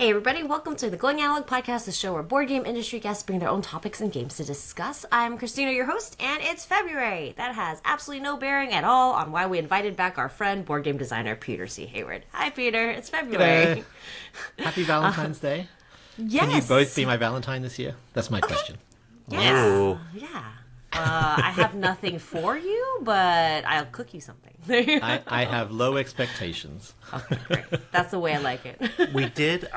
Hey everybody, welcome to the Going Analog Podcast, the show where board game industry guests bring their own topics and games to discuss. I'm Christina, your host, and it's February. That has absolutely no bearing at all on why we invited back our friend, board game designer Peter C. Hayward. Hi Peter, it's February. Happy Valentine's Day. Yes. Can you both be my Valentine this year? That's my question. Yes. Oh. Yeah. I have nothing for you, but I'll cook you something. I have low expectations. Okay, great. That's the way I like it. We did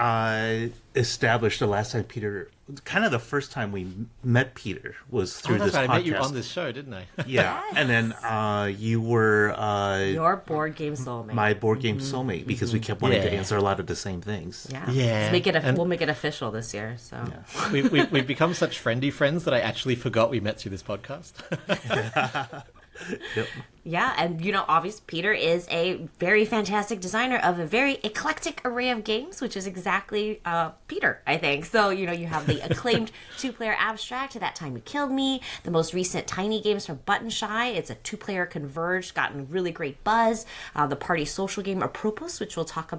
establish the last time Peter, kind of the first time we met Peter was through this right. podcast. I met you on this show, didn't I? Yeah, Yes. and then you were Your board game soulmate. my board game soulmate because we kept wanting to Yeah. answer a lot of the same things. Yeah. Yeah. We'll make it official this year. So. Yeah. We've become such friendly friends that I actually forgot we met through this podcast. Yep. Yeah, and obviously Peter is a very fantastic designer of a very eclectic array of games, which is exactly Peter, I think. So, you have the acclaimed two-player abstract, That Time You Killed Me, the most recent tiny games from Button Shy. It's a two-player converged, gotten really great buzz. The party social game Apropos of, which we'll talk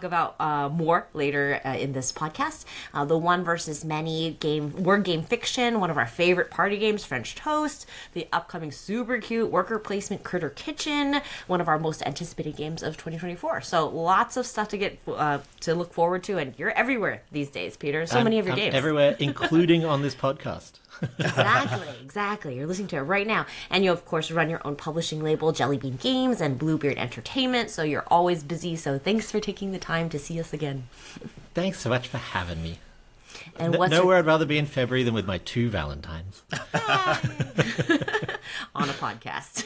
about more later in this podcast. The one versus many word game fiction, one of our favorite party games, French Toast. The upcoming super cute worker placement Critter Kitchen, one of our most anticipated games of 2024. So lots of stuff to get to look forward to, and you're everywhere these days, Peter. So many of your games. Everywhere, including on this podcast. Exactly. You're listening to it right now. And you, of course, run your own publishing label, Jellybean Games and Bluebeard Entertainment, so you're always busy. So thanks for taking the time to see us again. Thanks so much for having me. And Nowhere I'd rather be in February than with my two Valentines. on a podcast.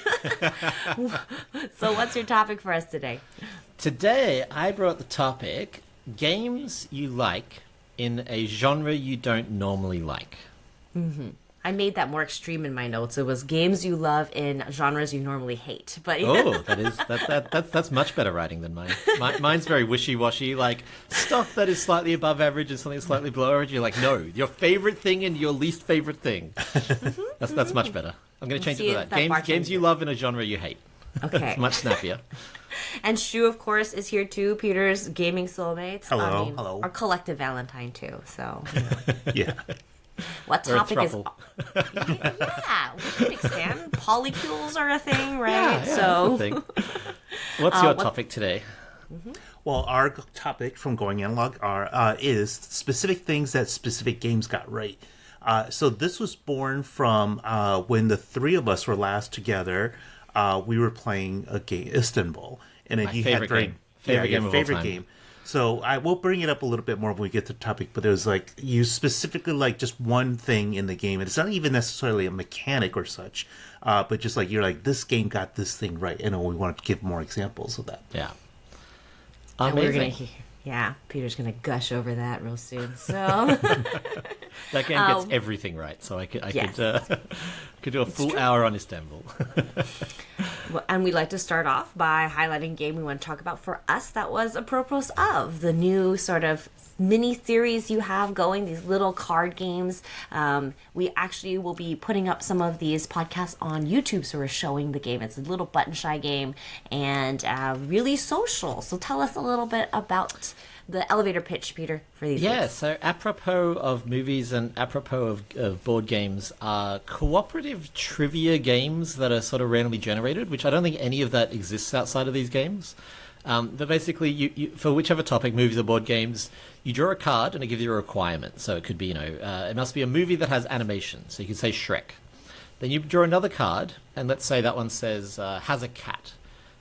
So what's your topic for us today? Today, I brought the topic, games you like in a genre you don't normally like. Mm-hmm. I made that more extreme in my notes. It was games you love in genres you normally hate. But That's much better writing than mine. Mine's very wishy-washy, like stuff that is slightly above average and something slightly below average. You're like, no, your favorite thing and your least favorite thing. That's much better. I'm going to change it to that. Games you love in a genre you hate. Okay. It's much snappier. And Shu, of course, is here too. Peter's gaming soulmates. Hello. Hello. Our collective Valentine too. So. Yeah. What topic is? Yeah, we can expand. Polycules are a thing, right? Yeah, so, that's the thing. What's your topic today? Well, our topic from Going Analog is specific things that specific games got right. So this was born from when the three of us were last together. We were playing a game, Istanbul, and then My favorite game. Favorite game. So I will bring it up a little bit more when we get to the topic, but it was like you specifically like just one thing in the game, and it's not even necessarily a mechanic or such, but just like you're like, this game got this thing right, and we want to give more examples of that. Yeah. and we're Amazing. Peter's gonna gush over that real soon. So That game gets everything right, so I could do a full hour on Istanbul. And we'd like to start off by highlighting a game we want to talk about for us. That was Apropos of, the new sort of mini-series you have going, these little card games. We actually will be putting up some of these podcasts on YouTube, so we're showing the game. It's a little Button Shy game and really social. So tell us a little bit about the elevator pitch, Peter, for these games. So apropos of movies and apropos of board games are cooperative trivia games that are sort of randomly generated, which I don't think any of that exists outside of these games. But basically, you for whichever topic, movies or board games, you draw a card and it gives you a requirement. So it could be, it must be a movie that has animation. So you could say Shrek. Then you draw another card, and let's say that one says has a cat.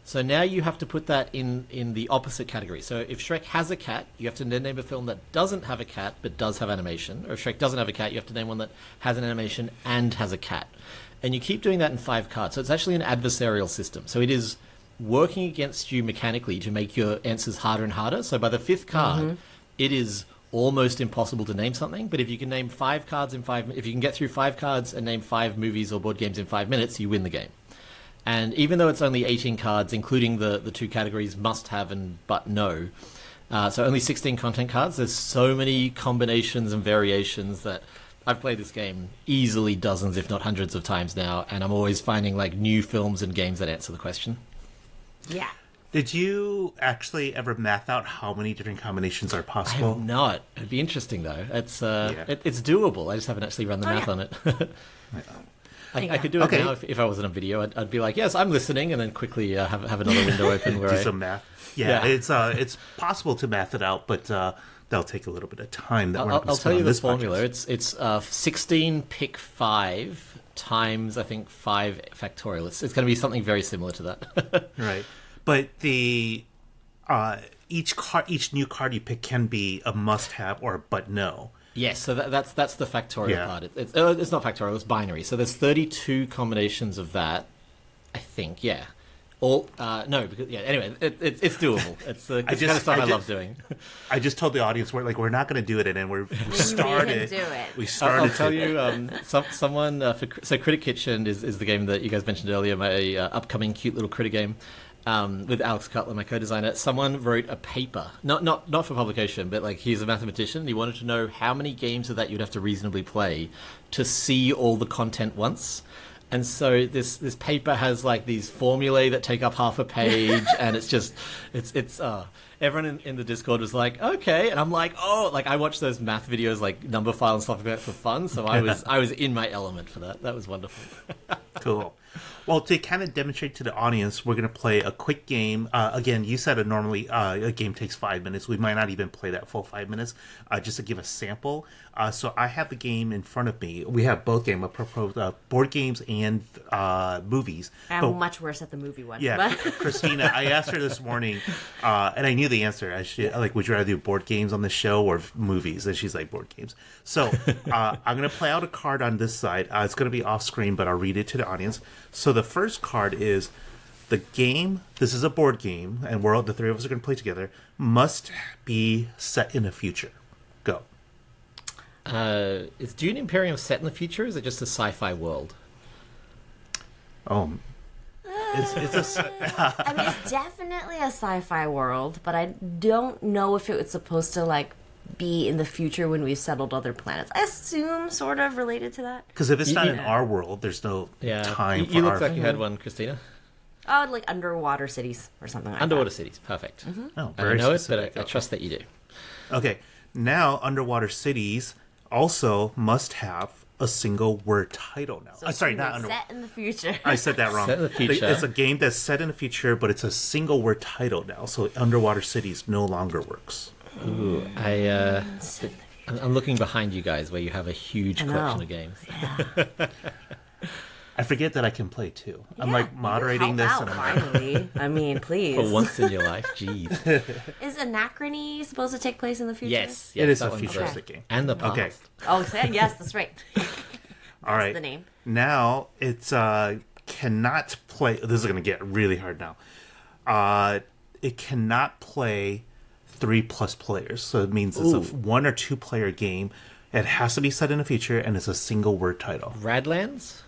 So now you have to put that in the opposite category. So if Shrek has a cat, you have to then name a film that doesn't have a cat but does have animation. Or if Shrek doesn't have a cat, you have to name one that has an animation and has a cat. And you keep doing that in 5 cards. So it's actually an adversarial system. So it is working against you mechanically to make your answers harder and harder. So by the 5th card, it is almost impossible to name something. But if you can name 5 cards if you can get through 5 cards and name 5 movies or board games in 5 minutes, you win the game. And even though it's only 18 cards, including the 2 categories must have and but no, so only 16 content cards, there's so many combinations and variations that I've played this game easily dozens, if not hundreds of times now, and I'm always finding like new films and games that answer the question. Yeah. Did you actually ever math out how many different combinations are I possible? have not. It'd be interesting though. It's it's doable. I just haven't actually run the math on it. I could do it now if I wasn't on video. I'd be like, yes, I'm listening, and then quickly have another window open where Do some math. Yeah, it's possible to math it out, but that'll take a little bit of time. That I'll tell you the formula. Podcast. It's 16 pick 5 times I think 5 factorial. It's going to be something very similar to that. Right, but the each new card you pick can be a must-have or a but no. Yes, so that's the factorial part. It's not factorial; it's binary. So there's 32 combinations of that. I think, yeah. All no, because anyway, it's doable. It's the kind of stuff I love doing. I just told the audience we're not going to do it, and then we started. Do it. We started. I'll tell you, someone so Critter Kitchen is the game that you guys mentioned earlier. My upcoming cute little critter game. With Alex Cutler, my co-designer, someone wrote a paper, not for publication, but like he's a mathematician. And he wanted to know how many games of that you'd have to reasonably play to see all the content once. And so this paper has like these formulae that take up half a page, and it's everyone in the Discord was like, okay, and I'm like, oh, like I watch those math videos like number file and stuff like that for fun. So I was in my element for that. That was wonderful. Cool. Well, to kind of demonstrate to the audience, we're going to play a quick game. Again, you said normally a game takes 5 minutes. We might not even play that full 5 minutes, just to give a sample. So I have the game in front of me. We have both games, apropos board games and movies. I'm much worse at the movie one. Yeah, Christina, I asked her this morning, and I knew the answer. Would you rather do board games on the show or movies? And she's like, board games. So I'm going to play out a card on this side. It's going to be off screen, but I'll read it to the audience. So the first card is the game. This is a board game, and the three of us are going to play together. Must be set in the future. Go. Is Dune Imperium set in the future? Or is it just a sci-fi world? Oh, it's I mean, it's definitely a sci-fi world, but I don't know if it was supposed to like be in the future when we've settled other planets. I assume sort of related to that. Because if it's not in our world, there's no time for you look like you had one, Christina. Oh, like underwater cities or something like Underwater that. cities, perfect. Mm-hmm. Oh, I don't know it, but I trust that you do. Okay, now underwater cities also must have a single word title now. So Sorry, not underwater. Set in the future. I said that wrong. Set in the future. It's a game that's set in the future, but it's a single word title now. So underwater cities no longer works. Ooh, I'm looking behind you guys where you have a huge collection of games. Yeah. I forget that I can play too. I'm like moderating this, and I'm like, finally. I mean, please. For once in your life, jeez. Is Anachrony supposed to take place in the future? Yes, it is that a one's futuristic game. And the past. Okay. Oh, yes, that's right. All right. The name. Now it's cannot play. This is going to get really hard now. It cannot play 3+ players, so it means it's a 1 or 2 player game. It has to be set in the future, and it's a single word title. Radlands?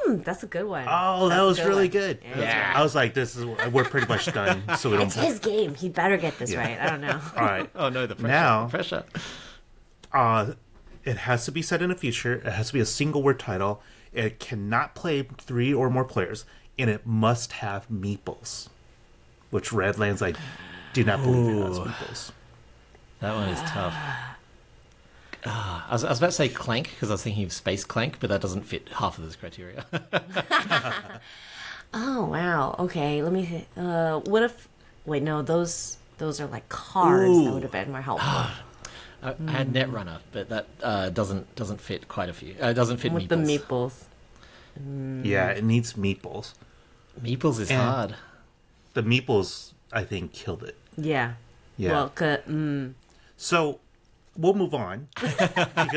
That's a good one. Oh, that was really good. Yeah. I was like, we're pretty much done, so we don't. It's his game. He better get this right. I don't know. All right. Oh no, the pressure. Now, the pressure. It has to be set in the future. It has to be a single word title. It cannot play 3 or more players, and it must have meeples. Which Redlands, I do not believe it has meeples. That one is tough. I was about to say Clank because I was thinking of Space Clank, but that doesn't fit half of those criteria. Oh wow. Okay. Let me. What if? Wait, no. Those are like cards. That would have been more helpful. I had Netrunner, but that doesn't fit quite a few. It doesn't fit With meeples. the meeples. Yeah, it needs meeples. Meeples is hard. The meeples, I think, killed it. Yeah. Yeah. Well, So we'll move on because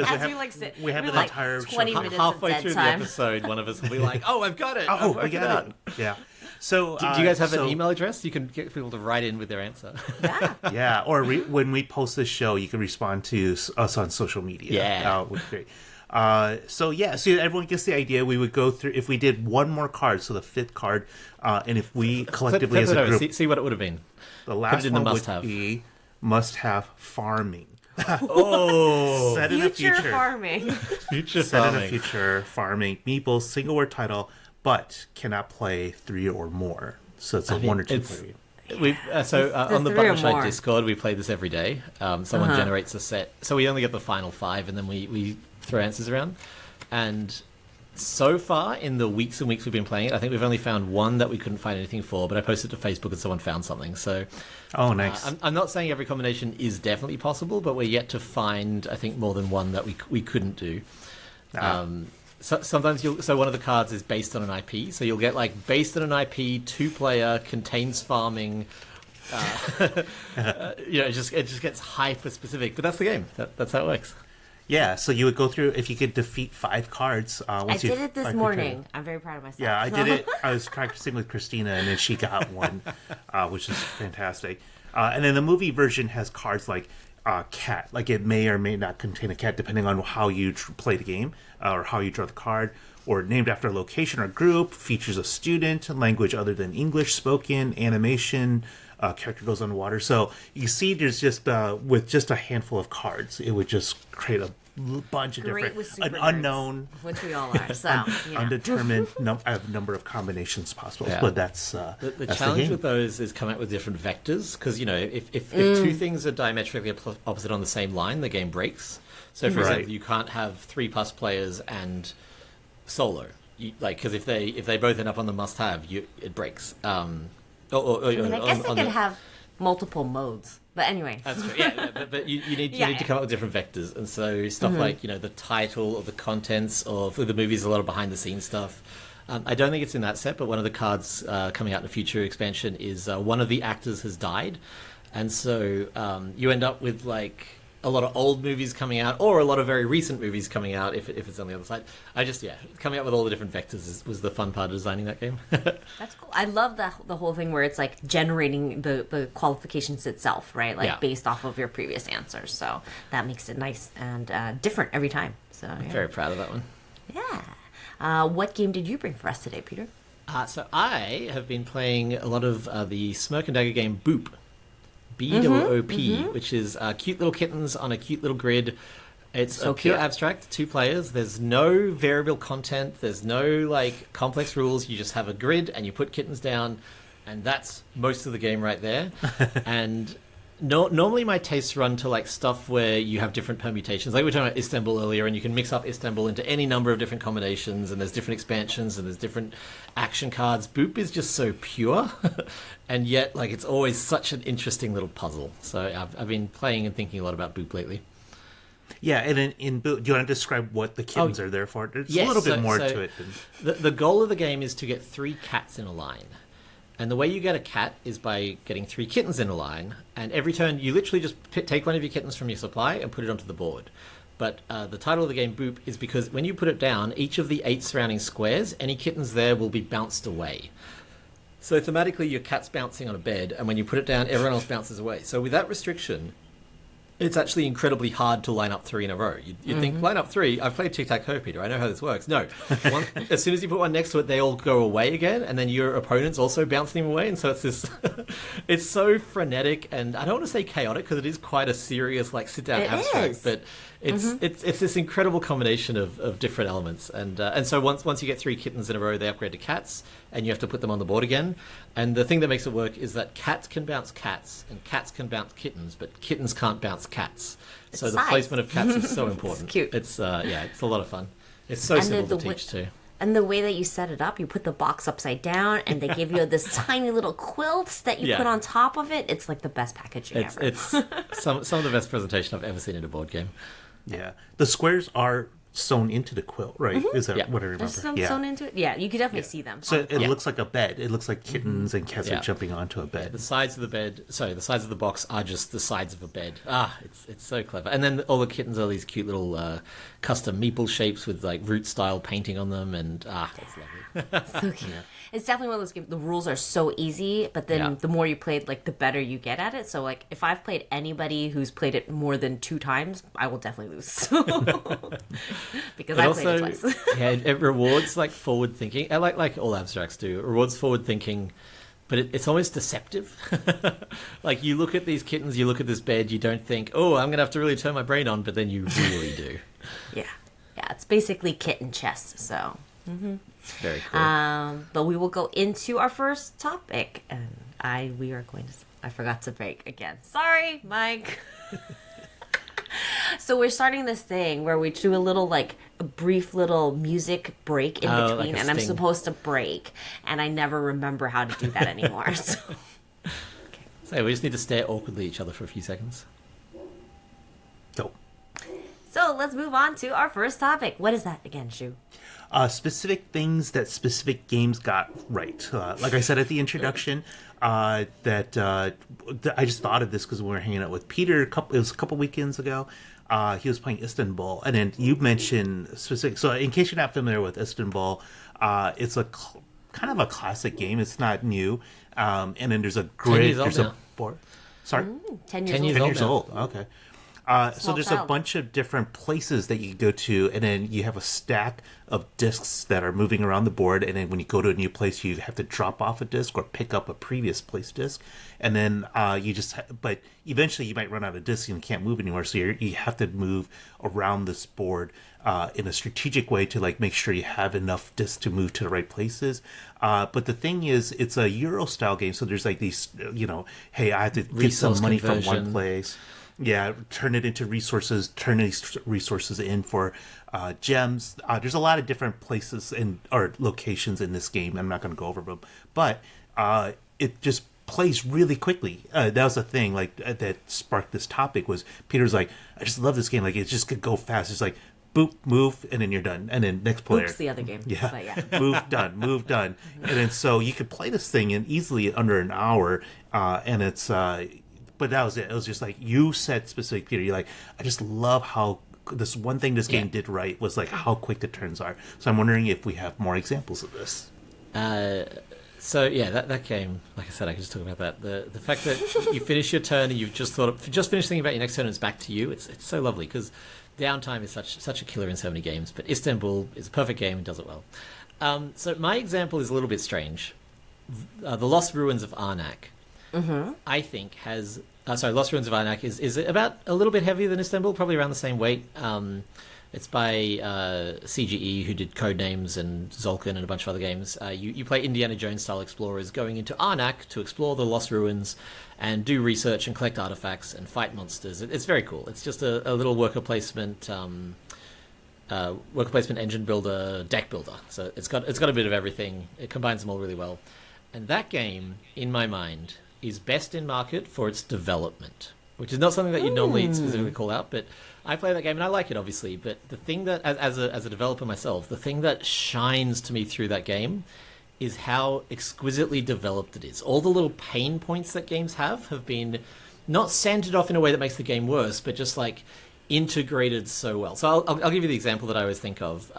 we have an like entire 20 show. minutes Halfway of through dead time. the episode, one of us will be like, "Oh, I've got it! Oh, I've we worked got out." it. Yeah. So Do you guys have an email address? You can get people to write in with their answer. Yeah. Yeah, or when we post this show, you can respond to us on social media. Yeah. Would be great. So everyone gets the idea. We would go through if we did one more card, so the 5th card, and if we collectively Flip as it a over, group, see what it would have been. the last in the one would must-have. be must-have farming. Oh, Set in the Future future. farming. future Set in farming. the future farming. Meeples, single word title, but cannot play 3 or more. So it's a one or two player game. On the three or Buttonshide more. Discord, we play this every day. Someone generates a set, so we only get the final 5, and then we throw answers around. And so far, in the weeks and weeks we've been playing it, I think we've only found one that we couldn't find anything for. But I posted to Facebook, and someone found something. So, oh, nice. I'm not saying every combination is definitely possible, but we're yet to find, I think, more than one that we couldn't do. So sometimes one of the cards is based on an IP, so you'll get like based on an IP, 2-player, contains farming. It just gets hyper specific, but that's the game. That's how it works. Yeah, so you would go through if you could defeat 5 cards. I did it this morning. I'm very proud of myself. Yeah, I did it. I was practicing with Christina, and then she got one, which is fantastic. And then the movie version has cards like cat, like it may or may not contain a cat depending on how you play the game or how you draw the card, or named after a location or group, features a student, language other than English spoken, animation, character goes underwater. So you see there's just with just a handful of cards, it would just create a bunch of Great with different super unknown, nerds, which we all are. So undetermined number of combinations possible. Yeah. But that's The that's challenge game. with those is come out with different vectors, because if two things are diametrically opposite on the same line, the game breaks. So for example, you can't have 3+ players and solo, because if they both end up on the must-have, it breaks. I guess they could have multiple modes. But anyway. That's true. Yeah, but you need to come up with different vectors, and so stuff like the title or the contents, or for the movies, a lot of behind-the-scenes stuff. I don't think it's in that set, but one of the cards coming out in a future expansion is one of the actors has died, and so you end up with like a lot of old movies coming out, or a lot of very recent movies coming out if it's on the other side. Coming up with all the different vectors was the fun part of designing that game. That's cool. I love the whole thing where it's like generating the qualifications itself, right? Like based off of your previous answers. So that makes it nice and different every time. So I'm very proud of that one. Yeah. What game did you bring for us today, Peter? So I have been playing a lot of the Smirk and Dagger game Boop. BOOP, which is cute little kittens on a cute little grid. It's So a pure cute. abstract, 2 players. There's no variable content. There's no like complex rules. You just have a grid and you put kittens down, and that's most of the game right there. And normally my tastes run to like stuff where you have different permutations. Like we were talking about Istanbul earlier, and you can mix up Istanbul into any number of different combinations, and there's different expansions, and there's different action cards. Boop is just so pure, and yet like it's always such an interesting little puzzle. So I've been playing and thinking a lot about Boop lately. Yeah, and in Boop, do you want to describe what the kittens are there for? There's a little bit more to it. The goal of the game is to get 3 cats in a line. And the way you get a cat is by getting 3 kittens in a line, and every turn you literally just take one of your kittens from your supply and put it onto the board. But the title of the game, Boop, is because when you put it down, each of the 8 surrounding squares, any kittens there will be bounced away. So thematically, your cat's bouncing on a bed, and when you put it down, everyone else bounces away. So with that restriction, it's actually incredibly hard to line up 3 in a row. You'd think, line up 3, I've played tic-tac-toe, Peter, I know how this works. No. As soon as you put one next to it, they all go away again, and then your opponents also bounce them away, and so it's this... it's so frenetic, and I don't want to say chaotic, because it is quite a serious, like, sit-down abstract, but it's this incredible combination of different elements. And so once you get 3 kittens in a row, they upgrade to cats, and you have to put them on the board again. And the thing that makes it work is that cats can bounce cats, and cats can bounce kittens, but kittens can't bounce cats. So the placement of cats is so important. It's cute. It's it's a lot of fun. It's so simple to teach too. And the way that you set it up, you put the box upside down, and they give you this tiny little quilts that you put on top of it. It's like the best packaging ever. It's some of the best presentation I've ever seen in a board game. Yeah, the squares are sewn into the quilt, right? Is that what I remember? There's some sewn into it. Yeah, you could definitely see them. So it looks like a bed. It looks like kittens and cats are jumping onto a bed. The sides of the bed, the sides of the box are just the sides of a bed. It's so clever. And then all the kittens are these cute little custom meeple shapes with like root style painting on them, and it's lovely. So cute. It's definitely one of those games. The rules are so easy, but then the more you play it, like the better you get at it. So like if I've played anybody who's played it more than 2 times, I will definitely lose. Because I played it twice. It rewards like forward thinking. Like all abstracts do. It rewards forward thinking, but it's almost deceptive. Like you look at these kittens, you look at this bed, you don't think, oh, I'm gonna have to really turn my brain on, but then you really do. Yeah, it's basically kitten chess. So. Very cool. But we will go into our first topic, and I forgot to break again. Sorry, Mike. So we're starting this thing where we do a brief little music break in between, like and I'm sting. supposed to break, and I never remember how to do that anymore. So. So we just need to stare awkwardly at each other for a few seconds. Go. So let's move on to our first topic. What is that again, Shu? Specific things that specific games got right. Like I said at the introduction, I just thought of this because we were hanging out with Peter. It was a couple weekends ago. He was playing Istanbul, and then you mentioned specific. So, in case you're not familiar with Istanbul, it's a kind of a classic game. It's not new, and then there's a grid. There's a board. Sorry, 10 10 years old. Okay. So there's a child. bunch of different places that you can go to, and then you have a stack of discs that are moving around the board, and then when you go to a new place, you have to drop off a disc or pick up a previous place disc, and then but eventually you might run out of discs and you can't move anymore, so you have to move around this board in a strategic way to make sure you have enough discs to move to the right places. But the thing is, it's a Euro style game, so there's these, hey, I have to get some money from one place. Yeah, turn it into resources, turn these resources in for gems. There's a lot of different places or locations in this game. I'm not going to go over them, but it just plays really quickly. That was the thing that sparked this topic. Was Peter's I just love this game. It just could go fast. It's boop, move, and then you're done. And then next player. Oops, the other game. Yeah. But yeah. move, done. And then so you could play this thing in easily under an hour, and it's... but that was it. It was just you said specific, Peter. You're I just love how this one thing this game did right was how quick the turns are. So I'm wondering if we have more examples of this. So yeah, that game, like I said, I could just talk about that. The fact that you finish your turn and you've just finished thinking about your next turn and it's back to you. It's so lovely because downtime is such a killer in so many games. But Istanbul is a perfect game and does it well. So my example is a little bit strange. The Lost Ruins of Arnak. Mm-hmm. I think has Lost Ruins of Arnak is about a little bit heavier than Istanbul, probably around the same weight. It's by CGE, who did Codenames and Zolkin and a bunch of other games. You play Indiana Jones style explorers going into Arnak to explore the Lost Ruins and do research and collect artifacts and fight monsters. It's very cool. It's just a little worker placement engine builder, deck builder. So it's got a bit of everything. It combines them all really well. And that game, in my mind, is best in market for its development, which is not something that you'd normally specifically call out, but I play that game and I like it, obviously. But the thing that, as a developer myself, the thing that shines to me through that game is how exquisitely developed it is. All the little pain points that games have been not sanded off in a way that makes the game worse, but just integrated so well. So I'll give you the example that I always think of.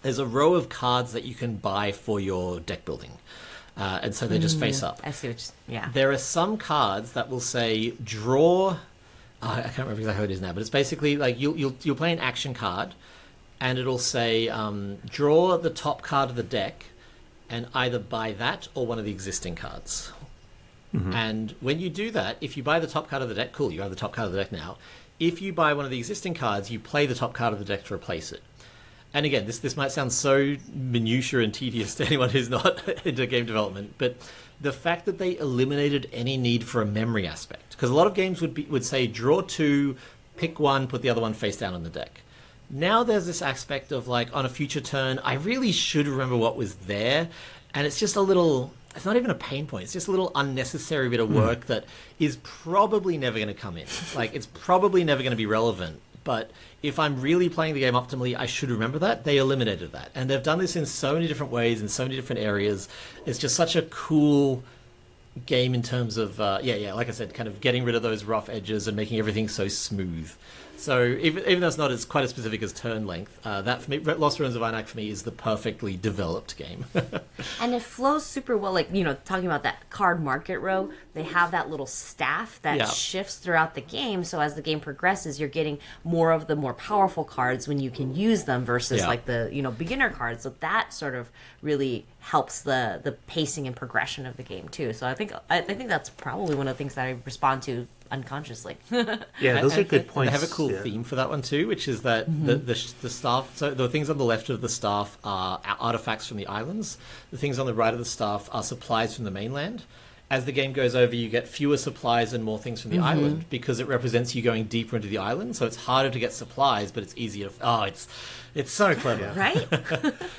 There's a row of cards that you can buy for your deck building. And so they just face up. I see what yeah. There are some cards that will say draw. I can't remember exactly how it is now, but it's basically you'll play an action card, and it'll say draw the top card of the deck, and either buy that or one of the existing cards. Mm-hmm. And when you do that, if you buy the top card of the deck, cool, you have the top card of the deck now. If you buy one of the existing cards, you play the top card of the deck to replace it. And again, this might sound so minutiae and tedious to anyone who's not into game development, but the fact that they eliminated any need for a memory aspect, because a lot of games would say draw two, pick one, put the other one face down on the deck. Now there's this aspect of on a future turn, I really should remember what was there, and it's just it's not even a pain point, it's just a little unnecessary bit of work that is probably never going to come in. It's probably never going to be relevant. But if I'm really playing the game optimally, I should remember that. They eliminated that. And they've done this in so many different ways, in so many different areas. It's just such a cool game in terms of, like I said, kind of getting rid of those rough edges and making everything so smooth. So even though it's not as quite as specific as turn length, that for me, Lost Ruins of Arnak for me is the perfectly developed game. And it flows super well. Talking about that card market row, they have that little staff that shifts throughout the game. So as the game progresses, you're getting more of the more powerful cards when you can use them versus the beginner cards. So that sort of really helps the pacing and progression of the game too. So I think that's probably one of the things that I respond to unconsciously. Yeah, those are good And points. they have a cool yeah. theme for that one too, which is that the staff. So the things on the left of the staff are artifacts from the islands. The things on the right of the staff are supplies from the mainland. As the game goes over, you get fewer supplies and more things from the island because it represents you going deeper into the island. So it's harder to get supplies, but it's easier to. It's so clever, Right?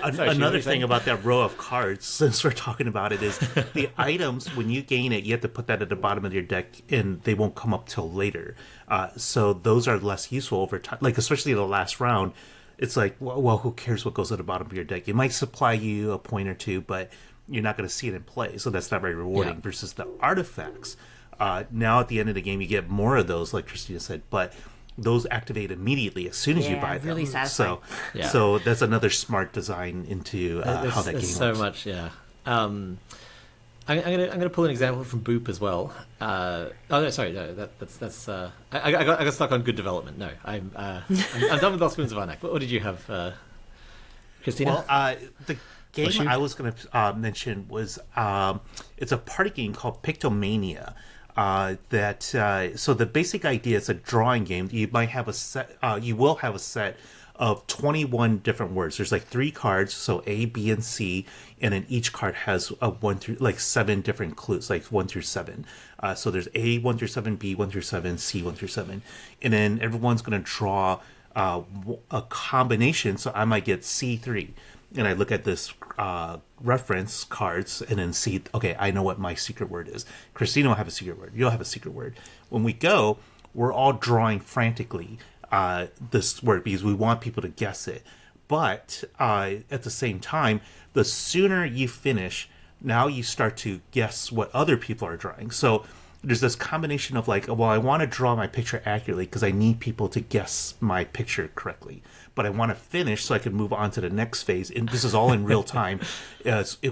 Another thing about that row of cards, since we're talking about it, is the items, when you gain it, you have to put that at the bottom of your deck, and they won't come up till later. So those are less useful over time. Like, especially the last round, it's like, well, who cares what goes at the bottom of your deck? It might supply you a point or two, but you're not going to see it in play, so that's not very rewarding. Yeah. Versus the artifacts. Now at the end of the game, you get more of those, like Christina said, but those activate immediately as soon as you buy them. really satisfying. So that's another smart design into how that game so works. much, yeah. I'm gonna pull an example from Boop as well. No, sorry, no, that's. I got stuck on good development. No, I'm done with Lost Spoons of Arnak. What did you have, Christina? Well, the game I was going to mention was it's a party game called Pictomania. So the basic idea is a drawing game. You might have a set. You will have a set of 21 different words. There's like 3 cards, so A, B, and C, and then each card has a 1 through 7 different clues, like 1 through 7. So there's A 1 through 7, B 1 through 7, C 1 through 7, and then everyone's going to draw a combination. So I might get C3, and I look at this reference cards and then see, okay, I know what my secret word is. Christina will have a secret word. You'll have a secret word. When we go, we're all drawing frantically this word because we want people to guess it. But at the same time, the sooner you finish, now you start to guess what other people are drawing. So there's this combination of like, well, I want to draw my picture accurately because I need people to guess my picture correctly. But I want to finish so I can move on to the next phase. And this is all in real time,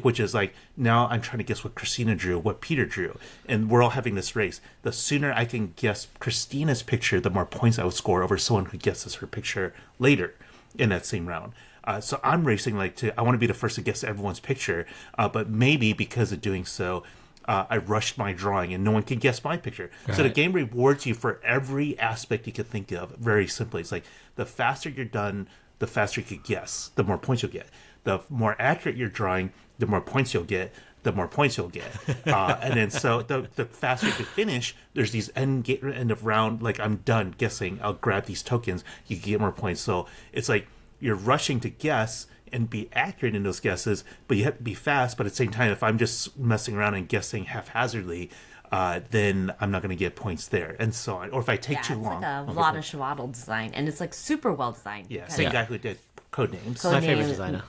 which is like, now I'm trying to guess what Christina drew, what Peter drew. And we're all having this race. The sooner I can guess Christina's picture, the more points I would score over someone who guesses her picture later in that same round. So I'm racing I want to be the first to guess everyone's picture. But maybe because of doing so, I rushed my drawing and no one can guess my picture. Right. So the game rewards you for every aspect you could think of very simply. It's like the faster you're done, the faster you could guess, the more points you'll get. The more accurate you're drawing, the more points you'll get, the more points you'll get. And then so the faster you can finish, there's these end of round, like I'm done guessing, I'll grab these tokens, you can get more points. So it's like you're rushing to guess and be accurate in those guesses, but you have to be fast. But at the same time, if I'm just messing around and guessing haphazardly, then I'm not going to get points there, and so on. Or if I take too long. It's like a Vlada Shwaddle design, and it's like super well designed. Yeah, same guy who did Codenames. My favorite designer.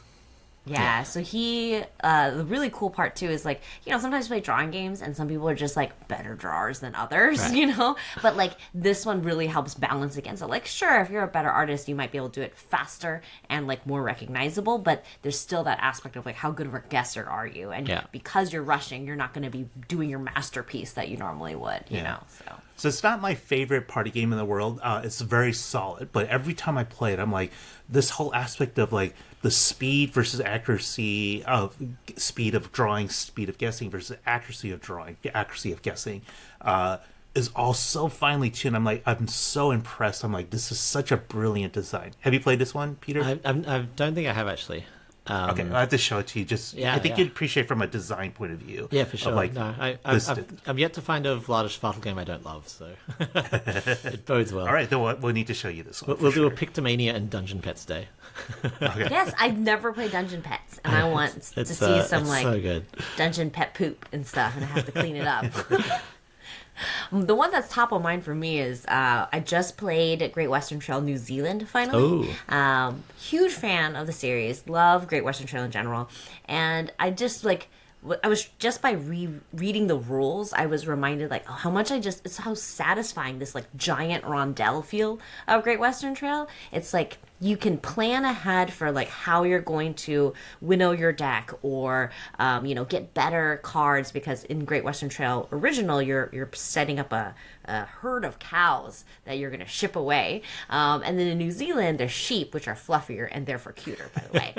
Yeah, so the really cool part too is like, sometimes you play drawing games and some people are just like better drawers than others, right. But like this one really helps balance against it. Like, sure, if you're a better artist, you might be able to do it faster and like more recognizable, but there's still that aspect of like, how good of a guesser are you? And because you're rushing, you're not going to be doing your masterpiece that you normally would, you know, so. So it's not my favorite party game in the world. It's very solid, but every time I play it, I'm like, this whole aspect of like the speed versus accuracy of speed of drawing, speed of guessing versus accuracy of drawing, accuracy of guessing, is all so finely tuned. I'm so impressed. I'm like, this is such a brilliant design. Have you played this one, Peter? I don't think I have actually. Okay, I have to show it to you. I think you'd appreciate it from a design point of view. Yeah, for sure. Like, I'm yet to find a Vlada Shwaddle game I don't love, so it bodes well. All right, then we'll need to show you this one. We'll do a Pictomania and Dungeon Pets Day. Okay. Yes, I've never played Dungeon Pets, and I want to see some like so good. Dungeon Pet poop and stuff, and I have to clean it up. The one that's top of mind for me is I just played Great Western Trail New Zealand finally. Huge fan of the series. Love Great Western Trail in general. And I just I was just by reading the rules, I was reminded like how much it's how satisfying this like giant rondelle feel of Great Western Trail. It's like you can plan ahead for like how you're going to winnow your deck, or get better cards, because in Great Western Trail original you're setting up a herd of cows that you're going to ship away, and then in New Zealand there's sheep, which are fluffier and therefore cuter, by the way.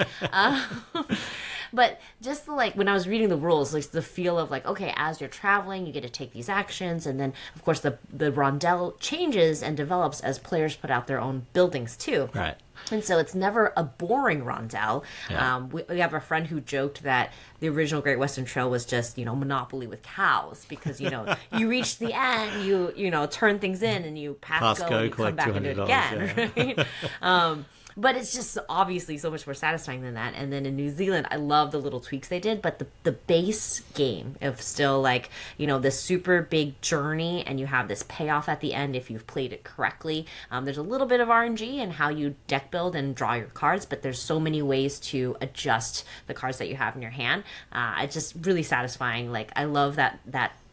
But just like when I was reading the rules, like the feel of like, okay, as you're traveling, you get to take these actions, and then of course the rondel changes and develops as players put out their own buildings too. Right. And so it's never a boring rondel. Yeah. We have a friend who joked that the original Great Western Trail was just, Monopoly with cows, because, you reach the end, you turn things in and you pass go and you come back and do it again, yeah. right? But it's just obviously so much more satisfying than that. And then in New Zealand, I love the little tweaks they did, but the base game of still like, this super big journey, and you have this payoff at the end if you've played it correctly. There's a little bit of RNG in how you deck build and draw your cards, but there's so many ways to adjust the cards that you have in your hand. It's just really satisfying. Like, I love that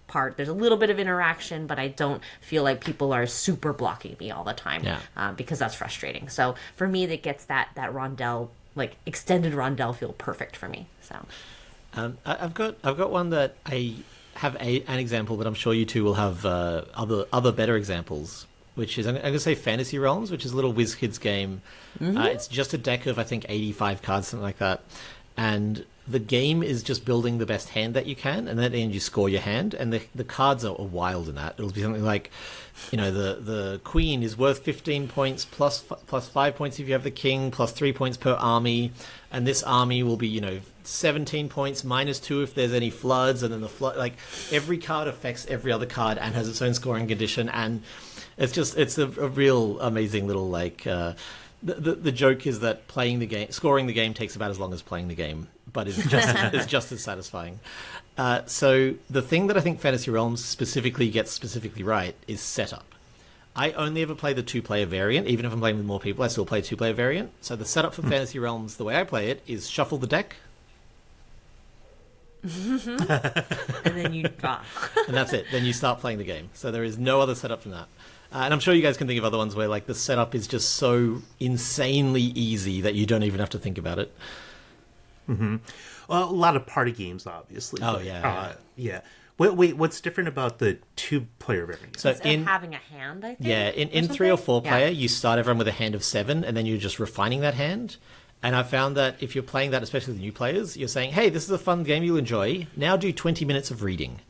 part. There's a little bit of interaction, but I don't feel like people are super blocking me all the time, because that's frustrating. So for me, that gets that rondel, like extended rondel, feel perfect for me. So I've got one that I have an example, but I'm sure you two will have other better examples. Which is, I'm going to say Fantasy Realms, which is a little WizKids game. Mm-hmm. It's just a deck of, I think, 85 cards, something like that. And the game is just building the best hand that you can, and at the end you score your hand, and the cards are wild in that. It'll be something like, the queen is worth 15 points plus 5 points if you have the king, plus 3 points per army, and this army will be, 17 points minus 2 if there's any floods, and then the flood, like, every card affects every other card and has its own scoring condition, and it's a real amazing little, like, the joke is that scoring the game takes about as long as playing the game, but it's just as satisfying. So the thing that I think Fantasy Realms gets specifically right is setup. I only ever play the 2-player variant. Even if I'm playing with more people, I still play 2-player variant. So the setup for Fantasy Realms, the way I play it, is shuffle the deck. And then you draw. And that's it. Then you start playing the game. So there is no other setup than that. And I'm sure you guys can think of other ones where like the setup is just so insanely easy that you don't even have to think about it. Mm-hmm. Well, a lot of party games, obviously. Oh, but, yeah. Wait, what's different about the 2-player variant? So in having a hand, I think. Yeah, in 3 or 4 player, you start everyone with a hand of 7, and then you're just refining that hand. And I found that if you're playing that, especially with new players, you're saying, hey, this is a fun game you'll enjoy. Now do 20 minutes of reading.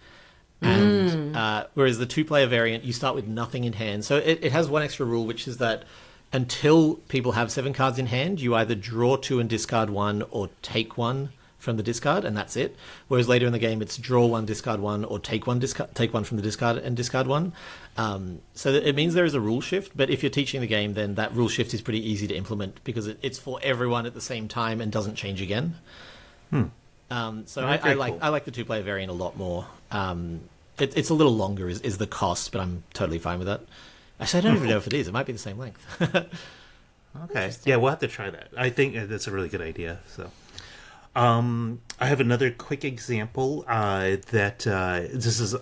And whereas the 2-player variant, you start with nothing in hand. So it has one extra rule, which is that until people have 7 cards in hand, you either draw 2 and discard 1, or take 1 from the discard, and that's it. Whereas later in the game, it's draw 1, discard 1, or take 1 from the discard and discard 1. So it means there is a rule shift, but if you're teaching the game, then that rule shift is pretty easy to implement because it's for everyone at the same time and doesn't change again. So I like the 2-player variant a lot more. It's a little longer is the cost, but I'm totally fine with that. Actually, I don't even know if it is. It might be the same length. Okay. Yeah, we'll have to try that. I think that's a really good idea. So, I have another quick example that this is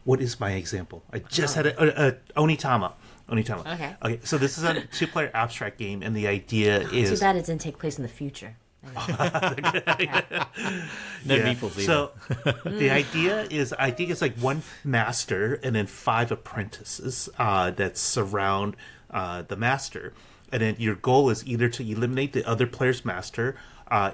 what is my example? I just had a Onitama. Okay. So this is a 2-player abstract game, and the idea is too bad it didn't take place in the future. No meeples either. So the idea is, I think it's like 1 master and then 5 apprentices that surround the master, and then your goal is either to eliminate the other player's master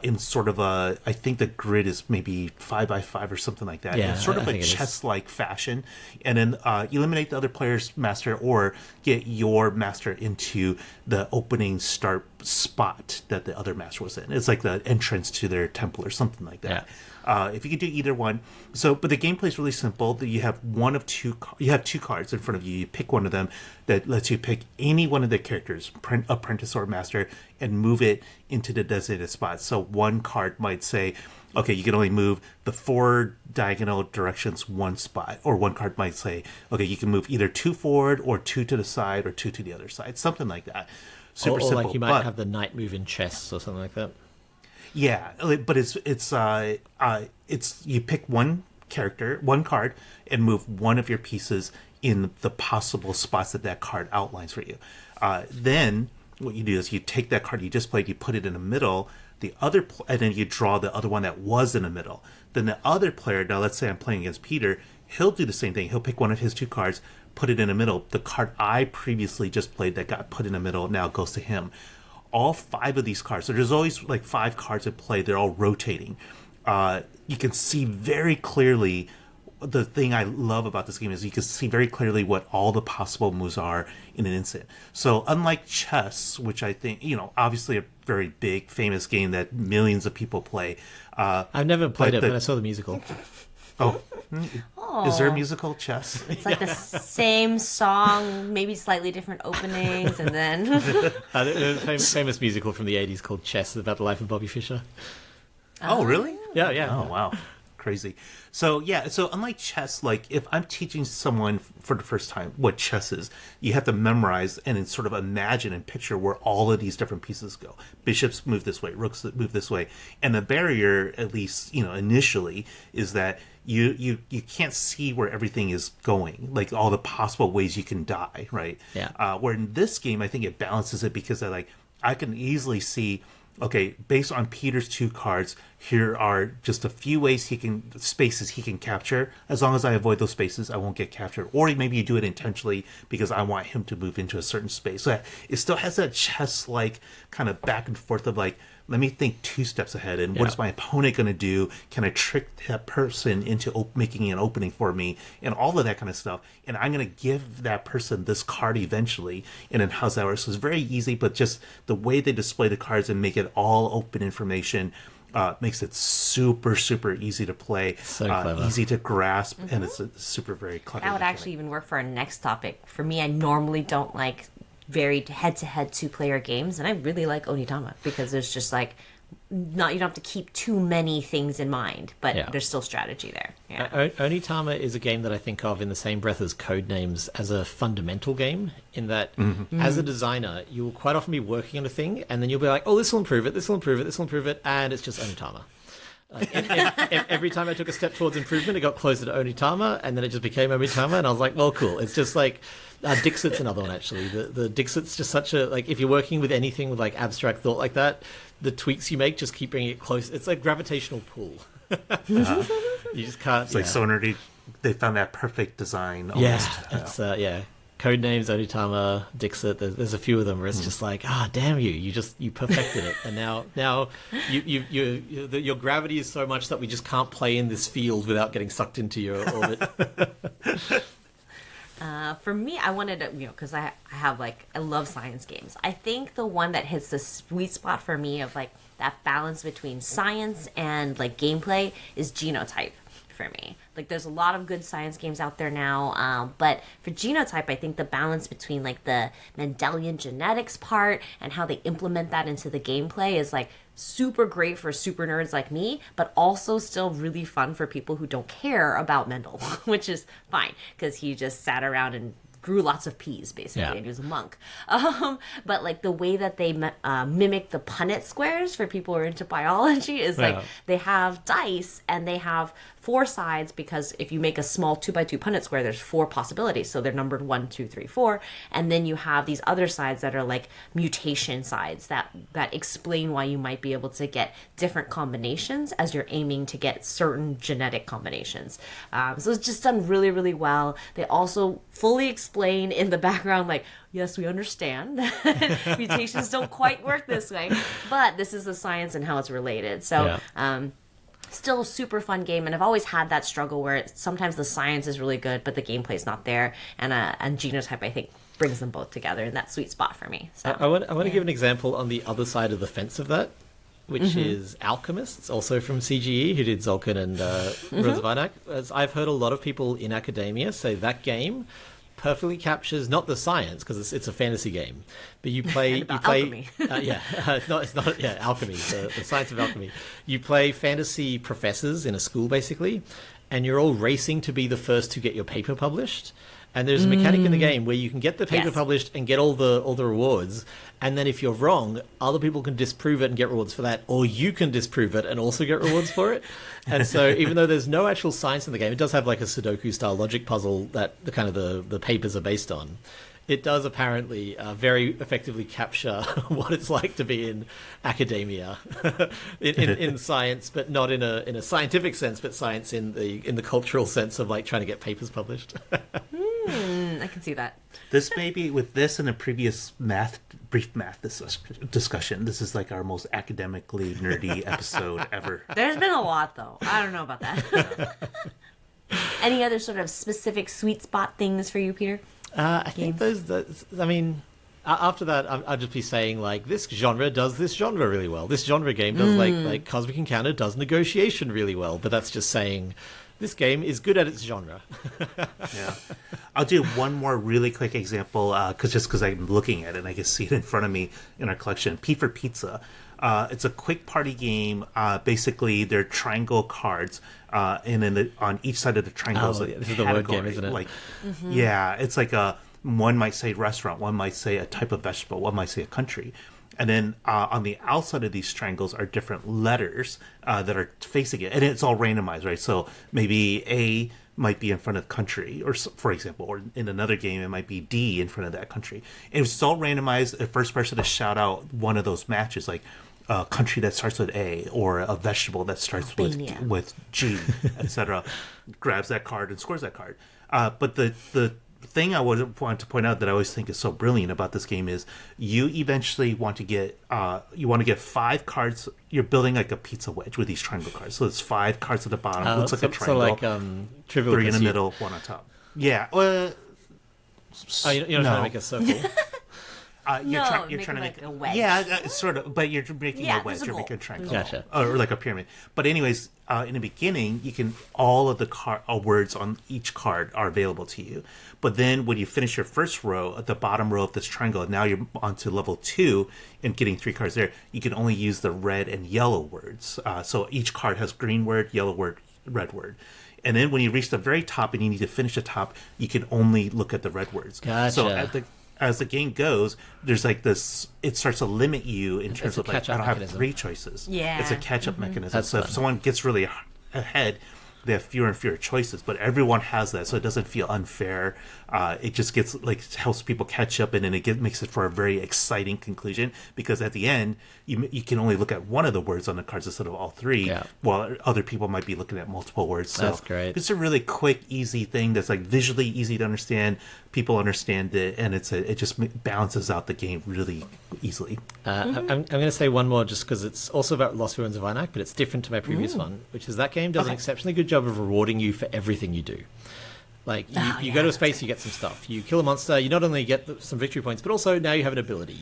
in sort of a, I think the grid is maybe 5x5 or something like that. Yeah, in sort of a chess-like fashion, and then eliminate the other player's master or get your master into the opening start spot that the other master was in. It's like the entrance to their temple or something like that. If you can do either one. But the gameplay is really simple. You have you have 2 cards in front of you. You pick one of them that lets you pick any one of the characters, apprentice or master, and move it into the designated spot. So one card might say, okay, you can only move the 4 diagonal directions 1 spot. Or one card might say, okay, you can move either 2 forward or 2 to the side or 2 to the other side. Something like that. Super simple. Or like you might have the knight move in chess or something like that. Yeah, but it's you pick one card, and move one of your pieces in the possible spots that card outlines for you. Then what you do is you take that card you just played, you put it in the middle, and then you draw the other one that was in the middle. Then the other player, now let's say I'm playing against Peter, he'll do the same thing. He'll pick one of his 2 cards, put it in the middle. The card I previously just played that got put in the middle now goes to him. All 5 of these cards, so there's always like 5 cards at play. They're all rotating. You can see very clearly. The thing I love about this game is you can see very clearly what all the possible moves are in an instant. So unlike chess, which I think, obviously a very big, famous game that millions of people play. I've never played it, but I saw the musical. Oh. Is there a musical, chess? It's like the same song, maybe slightly different openings, and then... There's a famous musical from the 80s called Chess, about the life of Bobby Fischer. Oh, really? Yeah. Oh, wow. Crazy. So unlike chess, like if I'm teaching someone for the first time what chess is, you have to memorize and then sort of imagine and picture where all of these different pieces go. Bishops move this way, rooks move this way, and the barrier, at least initially, is that you can't see where everything is going, like all the possible ways you can die, right? Yeah. Where in this game, I think it balances it because I can easily see. Okay, based on Peter's 2 cards, here are just a few spaces he can capture. As long as I avoid those spaces, I won't get captured. Or maybe you do it intentionally because I want him to move into a certain space. So it still has that chess-like kind of back and forth of let me think 2 steps ahead. And what is my opponent going to do? Can I trick that person into making an opening for me? And all of that kind of stuff. And I'm going to give that person this card eventually. And then how's that work? So it's very easy, but just the way they display the cards and make it all open information makes it super, super easy to play. So clever. Easy to grasp. And it's a super, very clever. That would actually even work for our next topic. For me, I normally don't like very head-to-head 2-player games, and I really like Onitama because there's just you don't have to keep too many things in mind, but there's still strategy there. Onitama is a game that I think of in the same breath as Codenames as a fundamental game, in that as a designer, you will quite often be working on a thing, and then you'll be like, oh, this will improve it, this will improve it, this will improve it, and it's just Onitama. Every time I took a step towards improvement, it got closer to Onitama, and then it just became Onitama, and I was like, well, cool. It's just Dixit's another one, actually. The Dixit's just such a, if you're working with anything with abstract thought like that, the tweaks you make just keep bringing it close. It's like gravitational pull. You just can't. It's like so nerdy. They found that perfect design. Almost. It's Codenames, Onitama, Dixit. There's a few of them where it's just damn you perfected it, and now your gravity is so much that we just can't play in this field without getting sucked into your orbit. For me, I wanted to, because I have I love science games. I think the one that hits the sweet spot for me of that balance between science and gameplay is Genotype for me. There's a lot of good science games out there now, but for Genotype, I think the balance between the Mendelian genetics part and how they implement that into the gameplay is super great for super nerds like me, but also still really fun for people who don't care about Mendel, which is fine because he just sat around and grew lots of peas basically, and he was a monk. But the way that they mimic the Punnett squares for people who are into biology is they have dice and they have 4 sides, because if you make a small 2x2 Punnett square, there's 4 possibilities, so they're numbered 1, 2, 3, 4, and then you have these other sides that are mutation sides that explain why you might be able to get different combinations as you're aiming to get certain genetic combinations. So it's just done really, really well. They also fully explain in the background yes, we understand that mutations don't quite work this way, but this is the science and how it's related. So still a super fun game, and I've always had that struggle where sometimes the science is really good but the gameplay's not there, and Genotype I think brings them both together in that sweet spot for me. So I want to give an example on the other side of the fence of that, which is Alchemists, also from CGE, who did Zolkin and Rosa Vinak. As I've heard a lot of people in academia say that game perfectly captures not the science, because it's a fantasy game, but you play alchemy. It's not alchemy, the science of alchemy. You play fantasy professors in a school basically, and you're all racing to be the first to get your paper published. And there's a mechanic in the game where you can get the paper published and get all the rewards, and then if you're wrong, other people can disprove it and get rewards for that, or you can disprove it and also get rewards for it. And so even though there's no actual science in the game, it does have a Sudoku style logic puzzle that the papers are based on. it does apparently very effectively capture what it's like to be in academia, in science, but not in a scientific sense, but science in the cultural sense of like trying to get papers published. I can see that. This may be, with this and a previous brief math discussion, this is like our most academically nerdy episode ever. There's been a lot, though. I don't know about that. Any other sort of specific sweet spot things for you, Peter? I think I mean, after that, I'll just be saying, like, this genre does this genre really well. This genre game does, like Cosmic Encounter does negotiation really well. But that's just saying this game is good at its genre. Yeah. I'll do one more really quick example, because I'm looking at it and I can see it in front of me in our collection. P for Pizza. It's a quick party game. Basically, they're triangle cards, and then on each side of the triangle is this is the word game, isn't it? Like, yeah, it's like one might say restaurant, one might say a type of vegetable, one might say a country. And then on the outside of these triangles are different letters that are facing it. And it's all randomized, right? So maybe A might be in front of country, or for example, or in another game, it might be D in front of that country. And it's all randomized. The first person to shout out one of those matches, like a country that starts with A, or a vegetable that starts with G, etc., grabs that card and scores that card. But the thing I would want to point out that I always think is so brilliant about this game is you eventually want to get 5 cards. You're building like a pizza wedge with these triangle cards. So it's 5 cards at the bottom. Looks like a triangle. So like Trivial 3 in the Pursuit. middle, 1 on top. Yeah. You're not trying to make a circle. You're trying to make a wedge. Yeah, sort of. But you're making a wedge. You're making a triangle. Gotcha. Or like a pyramid. But anyways, in the beginning, all of the words on each card are available to you. But then when you finish your first row, at the bottom row of this triangle, now you're on to level 2 and getting 3 cards there, you can only use the red and yellow words. So each card has green word, yellow word, red word. And then when you reach the very top and you need to finish the top, you can only look at the red words. Gotcha. So as the game goes, there's like this, it starts to limit you in terms of like, I don't have 3 choices. Yeah. It's a catch-up mechanism. That's so fun. if someone gets really ahead, they have fewer and fewer choices, but everyone has that, so it doesn't feel unfair. It just gets like helps people catch up, and then makes it for a very exciting conclusion, because at the end you can only look at one of the words on the cards instead of all 3, while other people might be looking at multiple words. So that's great. It's a really quick, easy thing that's like visually easy to understand. People understand it, and it just balances out the game really easily. I'm going to say one more just because it's also about Lost Ruins of Arnak, but it's different to my previous one, which is that game does an exceptionally good job of rewarding you for everything you do. Like, you go to a space, you get some stuff. You kill a monster, you not only get some victory points, but also now you have an ability.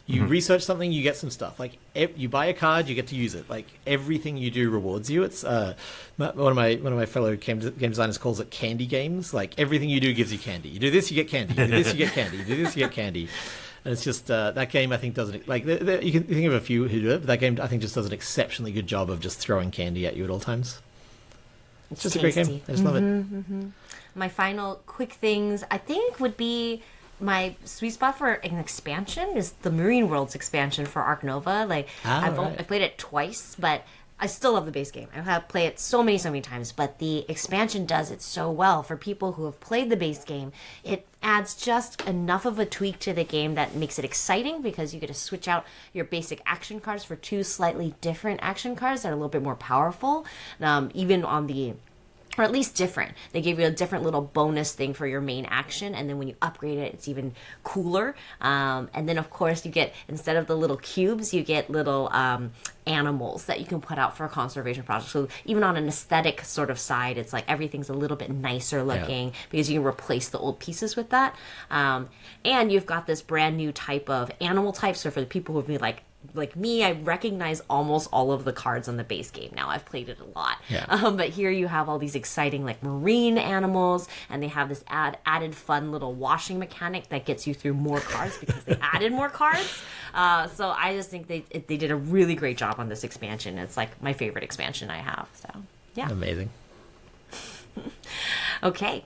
You research something, you get some stuff. Like, you buy a card, you get to use it. Like, everything you do rewards you. It's one of my fellow game designers calls it candy games. Like, everything you do gives you candy. You do this, you get candy. You do this, you get candy. You do this, you get candy. And it's just that game, I think, doesn't like you can think of a few who do it, but that game I think just does an exceptionally good job of just throwing candy at you at all times. It's just tasty. a great game. I just love it. My final quick things, I think, would be my sweet spot for an expansion is the Marine Worlds expansion for Ark Nova. Like, I've played it twice, but I still love the base game. I have played it so many times, but the expansion does it so well. For people who have played the base game, it adds just enough of a tweak to the game that makes it exciting, because you get to switch out your basic action cards for 2 slightly different action cards that are a little bit more powerful, even on the... or at least different. They give you a different little bonus thing for your main action, and then when you upgrade it, it's even cooler. And then, of course, you get, instead of the little cubes, you get little animals that you can put out for a conservation project. So even on an aesthetic sort of side, it's like everything's a little bit nicer looking, because you can replace the old pieces with that. And you've got this brand new type of animal type. So for the people who have been like me, I recognize almost all of the cards on the base game now. I've played it a lot. But here you have all these exciting like marine animals, and they have this added fun little washing mechanic that gets you through more cards because they added more cards. So I just think they did a really great job on this expansion. It's like my favorite expansion I have. So yeah. Amazing. Okay.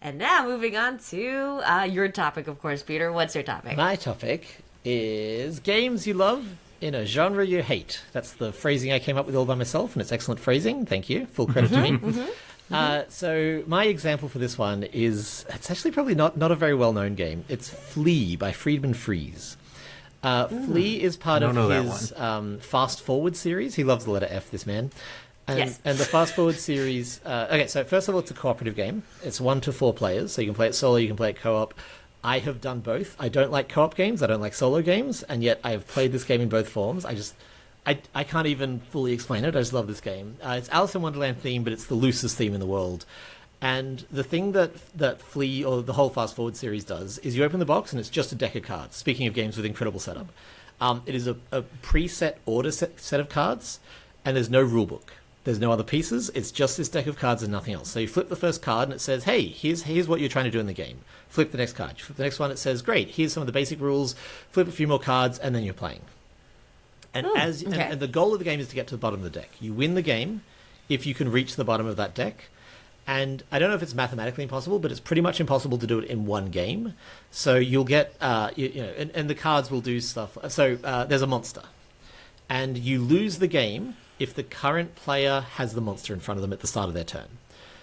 And now moving on to your topic, of course, Peter. What's your topic? My topic is games you love in a genre you hate. That's the phrasing I came up with all by myself, and it's excellent phrasing. Thank you. Full credit to me. So my example for this one it's actually probably not a very well-known game. It's Flee by Friedman Freeze. Flee is part of his Fast Forward series. He loves the letter F, this man. And the Fast Forward series... okay, so first of all, it's a cooperative game. It's 1 to 4 players, so you can play it solo, you can play it co-op. I have done both. I don't like co-op games, I don't like solo games, and yet I have played this game in both forms. I can't even fully explain it. I just love this game. It's Alice in Wonderland theme, but it's the loosest theme in the world. And the thing that Flee, or the whole Fast Forward series does, is you open the box and it's just a deck of cards. Speaking of games with incredible setup. It is a preset order set of cards, and there's no rule book. There's no other pieces. It's just this deck of cards and nothing else. So you flip the first card and it says, hey, here's what you're trying to do in the game. Flip the next card. You flip the next one, it says, great, here's some of the basic rules. Flip a few more cards, and then you're playing. And and the goal of the game is to get to the bottom of the deck. You win the game if you can reach the bottom of that deck. And I don't know if it's mathematically impossible, but it's pretty much impossible to do it in one game. So you'll get, and the cards will do stuff. So there's a monster. And you lose the game if the current player has the monster in front of them at the start of their turn.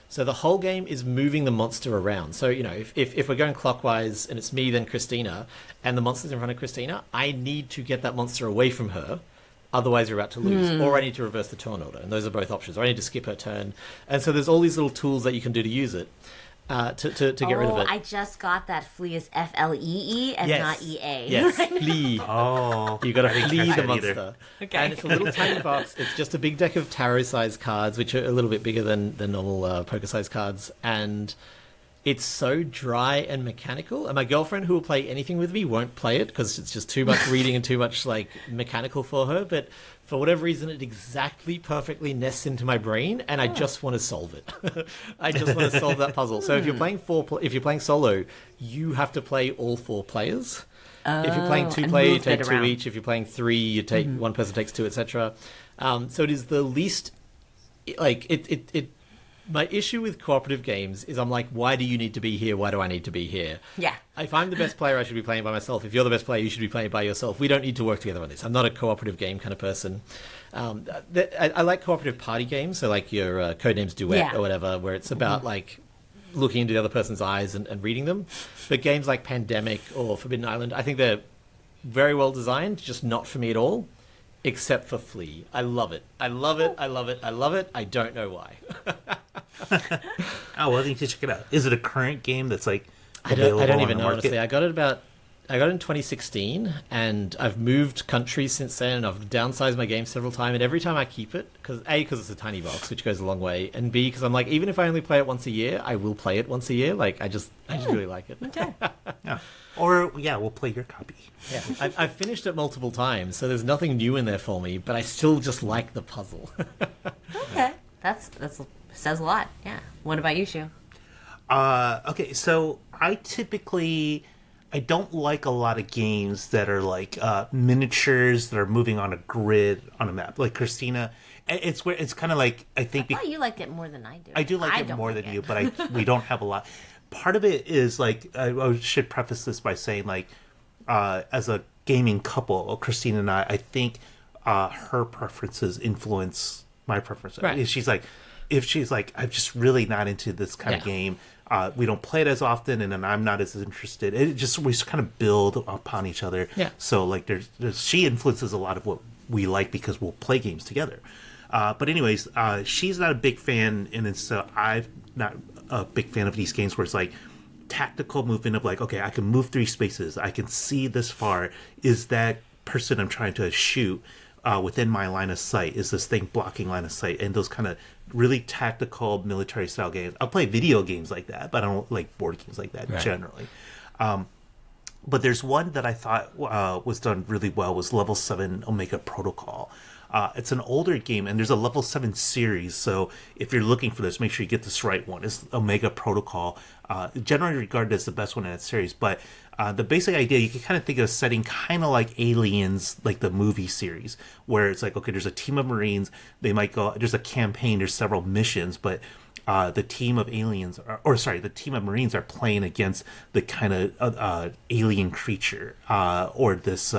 So the whole game is moving the monster around. So, if we're going clockwise and it's me, then Christina, and the monster's in front of Christina, I need to get that monster away from her. Otherwise, you're about to lose. Or I need to reverse the turn order. And those are both options. Or I need to skip her turn. And so there's all these little tools that you can do to use it. To get rid of it. I just got that Flee is Flee and not EA. Yes, Flee. Oh. You got to flee the monster. Either. Okay. And it's a little tiny box. It's just a big deck of tarot-sized cards, which are a little bit bigger than normal poker-sized cards. And it's so dry and mechanical. And my girlfriend, who will play anything with me, won't play it because it's just too much reading and too much mechanical for her. But for whatever reason, it exactly perfectly nests into my brain, and I just want to solve it. I just want to solve that puzzle. So if you're playing solo, you have to play all 4 players. If you're playing 2 player, you take 2 each. If you're playing 3, you take one person takes 2, etc. So it is the least my issue with cooperative games is I'm like, why do you need to be here? Why do I need to be here? Yeah. If I'm the best player, I should be playing by myself. If you're the best player, you should be playing by yourself. We don't need to work together on this. I'm not a cooperative game kind of person. I like cooperative party games, so like your Codenames Duet or whatever, where it's about looking into the other person's eyes and reading them. But games like Pandemic or Forbidden Island, I think they're very well designed, just not for me at all. Except for Flee. I love it. I love it. I love it. I love it. I don't know why. Oh, well, I need to check it out. Is it a current game that's I don't even know, market? honestly. I got it in 2016, and I've moved countries since then, and I've downsized my game several times, and every time I keep it, because it's a tiny box, which goes a long way, and B, because I'm like, even if I only play it once a year, I will play it once a year. I just really like it. Okay. Yeah. Or, we'll play your copy. Yeah, I've finished it multiple times, so there's nothing new in there for me, but I still just like the puzzle. Okay. That's says a lot. Yeah. What about you, Shu? Okay, so I don't like a lot of games that are miniatures that are moving on a grid on a map. Like Christina, it's kind of like, I think... I thought you liked it more than I do. I do like it more than you, but we don't have a lot. Part of it is, I should preface this by saying, as a gaming couple, Christina and I think her preferences influence my preference. Right. If she's like, I'm just really not into this kind of game, we don't play it as often, and then I'm not as interested. We just kind of build upon each other. Yeah. So she influences a lot of what we like because we'll play games together. But anyways, she's not a big fan, and so I'm not a big fan of these games where it's like tactical movement of okay, I can move 3 spaces, I can see this far. Is that person I'm trying to shoot within my line of sight? Is this thing blocking line of sight? And those kind of really tactical military style games. I'll play video games like that, but I don't like board games like that generally. But there's one that I thought was done really well, was Level 7 Omega Protocol. It's an older game, and there's a Level 7 series, so if you're looking for this, make sure you get this right one. It's Omega Protocol, generally regarded as the best one in that series, but the basic idea, you can kind of think of a setting kind of like Aliens, like the movie series, where it's like, okay, there's a team of Marines, they might go, there's a campaign, there's several missions, but the team of the team of Marines are playing against the kind of alien creature, or this...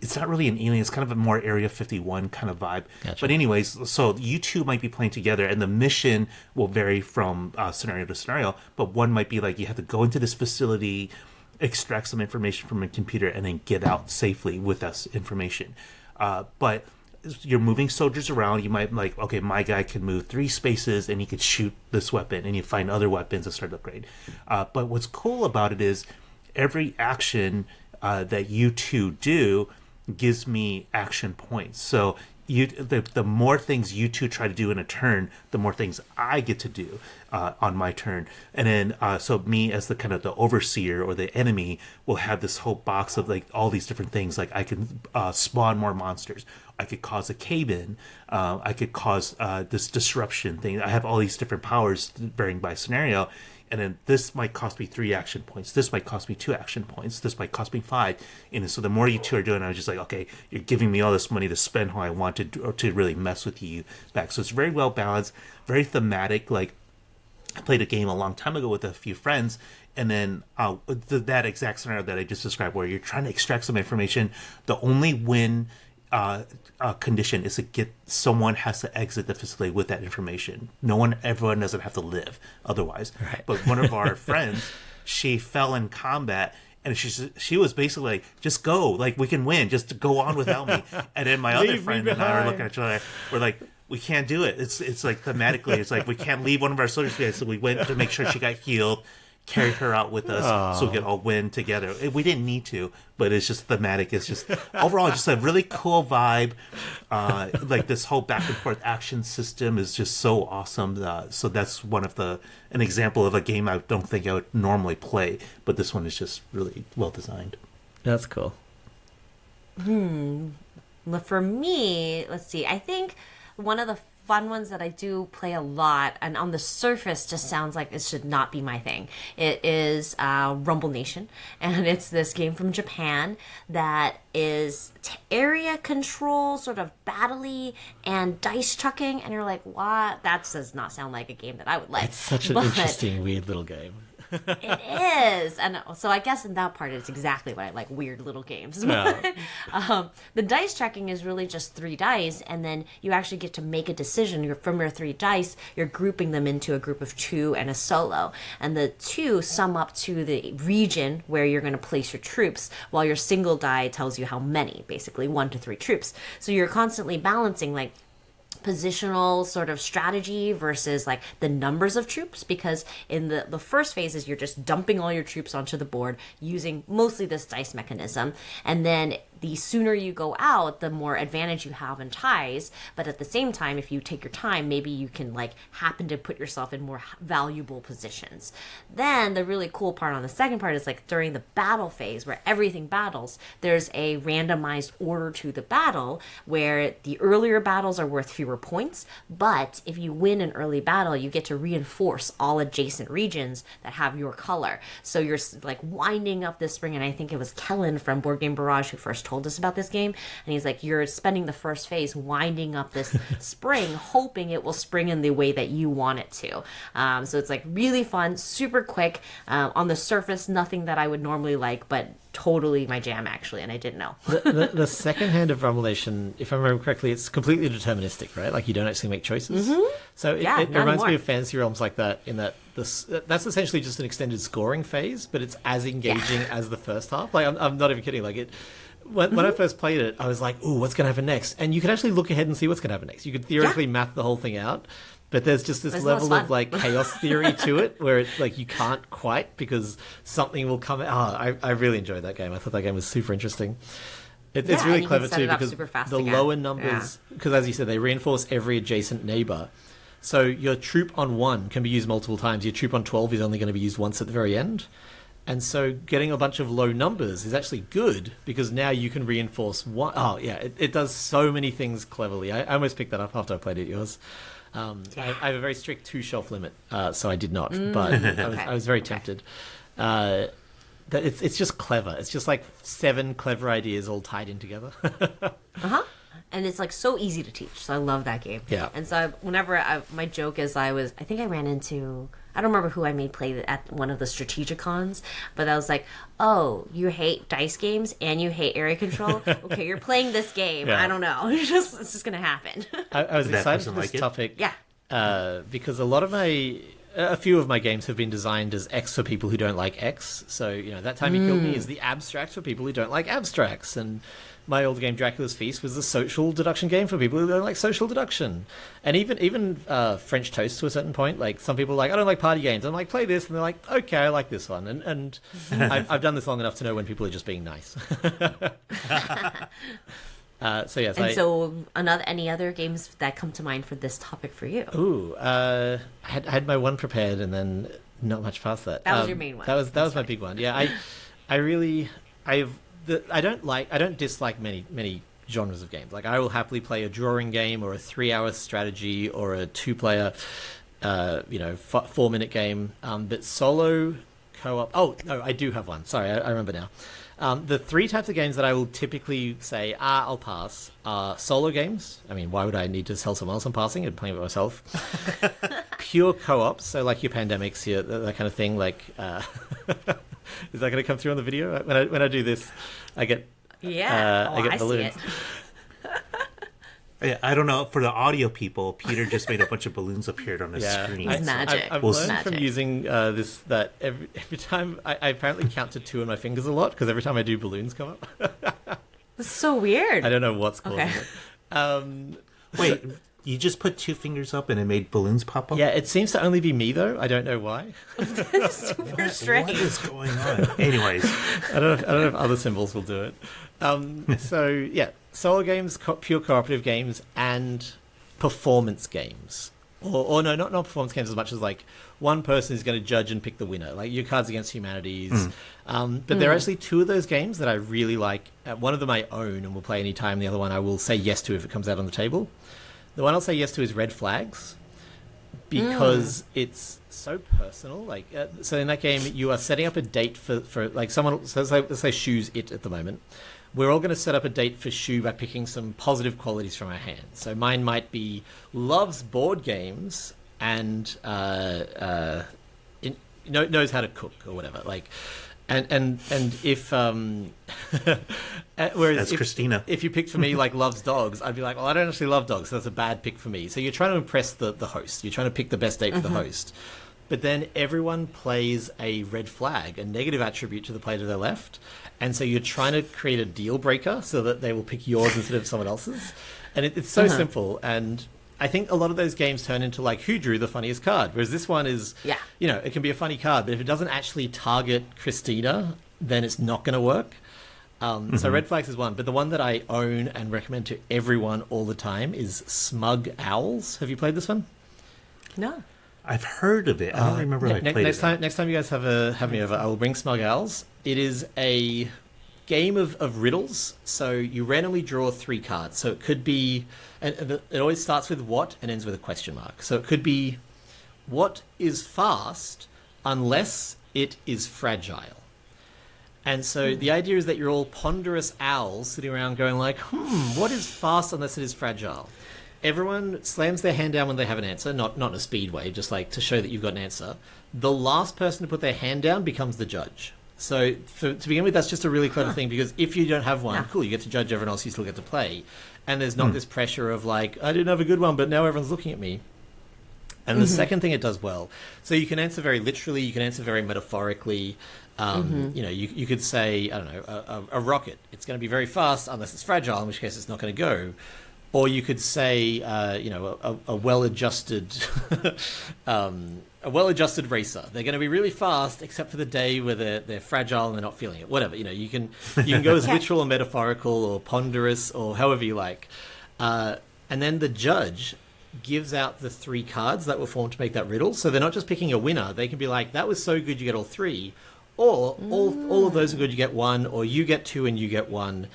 it's not really an alien. It's kind of a more Area 51 kind of vibe. Gotcha. But anyways, so you two might be playing together, and the mission will vary from scenario to scenario. But one might be like you have to go into this facility, extract some information from a computer, and then get out safely with that information. But you're moving soldiers around. You might like, okay, my guy can move 3 spaces and he could shoot this weapon, and you find other weapons and start to upgrade. But what's cool about it is every action that you two do gives me action points. So the more things you two try to do in a turn, the more things I get to do on my turn. And then so me as the kind of the overseer or the enemy will have this whole box of like all these different things. Like I can spawn more monsters. I could cause a cave-in. I could cause this disruption thing. I have all these different powers varying by scenario. And then this might cost me 3 action points. This might cost me 2 action points. This might cost me 5. And so the more you two are doing, I was just like, okay, you're giving me all this money to spend how I want to really mess with you back. So it's very well balanced, very thematic. Like I played a game a long time ago with a few friends, and then that exact scenario that I just described, where you're trying to extract some information. The only win condition is to get someone has to exit the facility with that information. Everyone doesn't have to live otherwise. Right. But one of our friends, she fell in combat, and she was basically like, just go, like we can win, just go on without me. And then my other friend and I were looking at each other, we're like, we can't do it. It's like thematically, it's like we can't leave one of our soldiers behind. So we went to make sure she got healed, carried her out with us so we could all win together. We didn't need to, but it's just thematic. It's just overall just a really cool vibe. Like this whole back and forth action system is just so awesome. So that's an example of a game I don't think I would normally play, but this one is just really well designed. That's cool. For me, let's see. I think one of the fun ones that I do play a lot, and on the surface just sounds like it should not be my thing. It is Rumble Nation, and it's this game from Japan that is area control, sort of battle-y, and dice chucking, and you're like, what? That does not sound like a game that I would like. It's such an interesting, weird little game. It is, and so I guess in that part it's exactly what I like, weird little games. Yeah. The dice checking is really just 3 dice, and then you actually get to make a decision. From your 3 dice, you're grouping them into a group of 2 and a solo, and the 2 sum up to the region where you're going to place your troops, while your single die tells you how many, basically 1 to 3 troops. So you're constantly balancing like positional sort of strategy versus like the numbers of troops, because in the first phases you're just dumping all your troops onto the board using mostly this dice mechanism, and then the sooner you go out, the more advantage you have in ties. But at the same time, if you take your time, maybe you can like happen to put yourself in more valuable positions. Then the really cool part on the second part is like during the battle phase where everything battles, there's a randomized order to the battle where the earlier battles are worth fewer points. But if you win an early battle, you get to reinforce all adjacent regions that have your color. So you're like winding up this spring, and I think it was Kellen from Board Game Barrage who first told us about this game, and he's like, you're spending the first phase winding up this spring, hoping it will spring in the way that you want it to. So it's like really fun, super quick, on the surface nothing that I would normally like, but totally my jam actually, and I didn't know. the second hand of Rumble Nation, if I remember correctly, it's completely deterministic, right? Like you don't actually make choices. So it reminds me of Fantasy Realms like that, in that that's essentially just an extended scoring phase, but it's as engaging as the first half. Like I'm not even kidding. Like it. When I first played it, I was like, ooh, what's going to happen next? And you could actually look ahead and see what's going to happen next. You could theoretically math the whole thing out, but there's just this level of like chaos theory to it where it's like you can't quite, because something will come out. I really enjoyed that game. I thought that game was super interesting. It's really clever too, because the lower numbers, because as you said, they reinforce every adjacent neighbor. So your troop on 1 can be used multiple times. Your troop on 12 is only going to be used once at the very end. And so getting a bunch of low numbers is actually good, because now you can reinforce one. Oh, yeah, it does so many things cleverly. I almost picked that up after I played it yours. I have a very strict 2 shelf limit, so I did not, but I was very tempted. It's just clever. It's just like 7 clever ideas all tied in together. And it's like so easy to teach, so I love that game. Yeah. And so whenever my joke is I think I ran into I don't remember who I made play at one of the Strategicons, but I was like, oh, you hate dice games and you hate area control? Okay, you're playing this game. Yeah. I don't know. It's just going to happen. I was That excited for person this like it? topic Yeah. because a few of my games have been designed as X for people who don't like X. So, That Time You Killed Me is the abstract for people who don't like abstracts. And my old game, Dracula's Feast, was the social deduction game for people who don't like social deduction. And even French Toast to a certain point. Like, some people are like, I don't like party games. I'm like, play this. And they're like, okay, I like this one. And I've done this long enough to know when people are just being nice. Any other games that come to mind for this topic for you? Ooh, I had my one prepared and then not much past that. That was your main one. That was my big one. Yeah, I don't dislike many genres of games. Like, I will happily play a drawing game or a 3-hour strategy or a 2-player, 4-minute game. But solo co-op. Oh no, I do have one. Sorry, I remember now. The 3 types of games that I will typically say, I'll pass, are solo games. I mean, why would I need to tell someone else I'm passing? I'm playing it myself. Pure co-ops, so like your Pandemics here, that kind of thing. Like, is that going to come through on the video? When I do this, I get I get balloons. See it. Yeah, I don't know. For the audio people, Peter just made a bunch of balloons appear on his screen. It's magic. I've learned from using this that every time I apparently count to 2 on my fingers a lot, because every time I do, balloons come up. That's so weird. I don't know what's causing it. Wait, you just put 2 fingers up and it made balloons pop up? Yeah, it seems to only be me, though. I don't know why. That's super strange. What is going on? Anyways. I don't know if other symbols will do it. Solo games, pure cooperative games, and performance games. Or no, not performance games as much as like one person is going to judge and pick the winner, like your Cards Against Humanities. But there are actually 2 of those games that I really like. One of them I own and will play anytime. The other one I will say yes to if it comes out on the table. The one I'll say yes to is Red Flags, because it's so personal. Like, so in that game, you are setting up a date for like someone. So let's say Shu's it at the moment. We're all going to set up a date for Shu by picking some positive qualities from our hands. So mine might be loves board games and knows how to cook or whatever. Like, and if whereas That's Christina. If you picked for me like loves dogs, I'd be like, well, I don't actually love dogs, so that's a bad pick for me. So you're trying to impress the host. You're trying to pick the best date for the host. But then everyone plays a red flag, a negative attribute to the player to their left. And so you're trying to create a deal breaker so that they will pick yours instead of someone else's. And it's so simple. And I think a lot of those games turn into like, who drew the funniest card? Whereas this one is, it can be a funny card, but if it doesn't actually target Christina, then it's not going to work. So Red Flags is one. But the one that I own and recommend to everyone all the time is Smug Owls. Have you played this one? No. I've heard of it. I don't remember if I played it. Next time you guys have me over, I will bring Smug Owls. It is a game of riddles. So you randomly draw 3 cards. So it could be, and it always starts with what and ends with a question mark. So it could be, what is fast unless it is fragile? And so the idea is that you're all ponderous owls sitting around going like, what is fast unless it is fragile? Everyone slams their hand down when they have an answer, not in a speed way, just like to show that you've got an answer. The last person to put their hand down becomes the judge. So to begin with, that's just a really clever thing, because if you don't have one, cool, you get to judge everyone else, you still get to play. And there's not this pressure of like, I didn't have a good one, but now everyone's looking at me. And the second thing it does well, so you can answer very literally, you can answer very metaphorically. You could say, I don't know, a rocket. It's going to be very fast unless it's fragile, in which case it's not going to go. Or you could say, a well-adjusted, a well-adjusted racer. They're going to be really fast, except for the day where they're fragile and they're not feeling it. Whatever, you can go as literal or metaphorical or ponderous or however you like. And then the judge gives out the 3 cards that were formed to make that riddle. So they're not just picking a winner. They can be like, that was so good, you get all 3, or all of those are good, you get 1, or you get 2 and you get 1.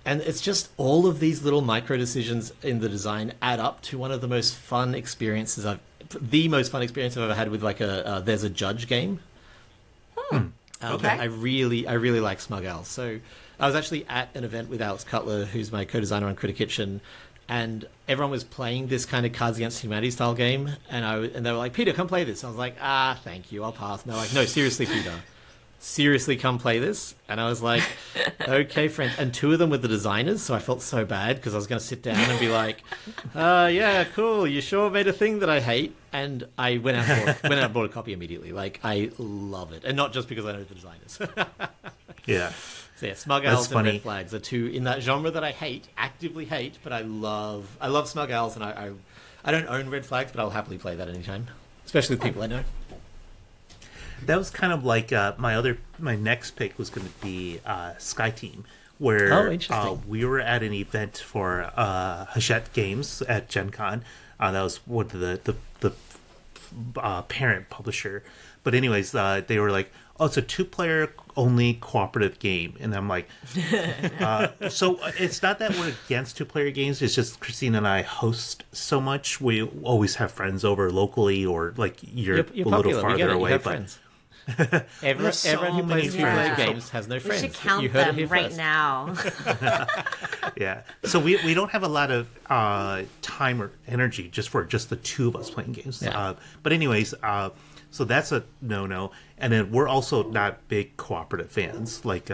And it's just all of these little micro decisions in the design add up to one of the most fun experiences I've ever had with like there's a judge game. Okay. I really like Smug Owls. So I was actually at an event with Alex Cutler, who's my co-designer on Critter Kitchen, and everyone was playing this kind of Cards Against Humanity style game, and they were like, Peter, come play this. I was like, thank you, I'll pass. And they're like, no, seriously, Peter. Seriously, come play this. And I was like, okay, friends. And two of them were the designers, so I felt so bad because I was going to sit down and be like, yeah, cool, you sure made a thing that I hate. And I went out and bought a copy immediately. Like, I love it. And not just because I know the designers. Yeah. So yeah, Smug Owls and Red Flags are two in that genre that I hate, actively hate, but I love Smug Owls, and I don't own Red Flags, but I'll happily play that anytime, especially with people I know. That was kind of like my next pick was going to be Sky Team, where we were at an event for Hachette Games at Gen Con. That was one of the parent publisher. But anyways, they were like, oh, it's a 2-player only cooperative game. And I'm like, so it's not that we're against 2-player games. It's just Christina and I host so much. We always have friends over locally, or like you're a popular. little farther away. You friends. Everyone who plays 2-player games has no friends. We should count you heard them it here right first. now. Yeah. So we don't have a lot of time or energy just the two of us playing games. Yeah. But anyways, so that's a no-no. And then we're also not big cooperative fans like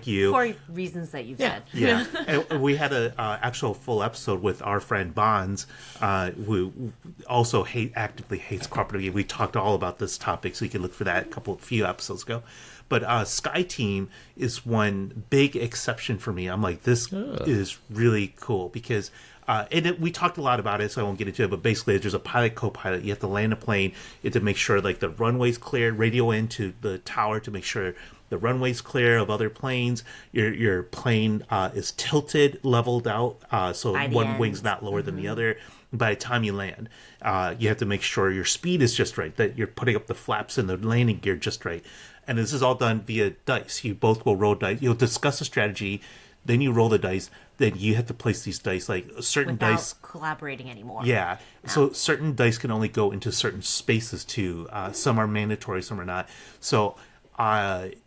you. For reasons that you've said. Yeah. And we had a actual full episode with our friend Bonds, who also actively hates cooperative games. We talked all about this topic, so you can look for that a few episodes ago. But Sky Team is one big exception for me. I'm like, this is really cool because we talked a lot about it, so I won't get into it. But basically, there's a pilot, co-pilot. You have to land a plane. You have to make sure like the runway's clear. Radio into the tower to make sure the runway's clear of other planes. Your plane is tilted, leveled out, so one wing's not lower than the other. By the time you land, you have to make sure your speed is just right, that you're putting up the flaps and the landing gear just right. And this is all done via dice. You both will roll dice. You'll discuss a strategy, then you roll the dice. Then you have to place these dice, like certain Without dice collaborating anymore. Yeah. So certain dice can only go into certain spaces too. Some are mandatory, some are not. So that's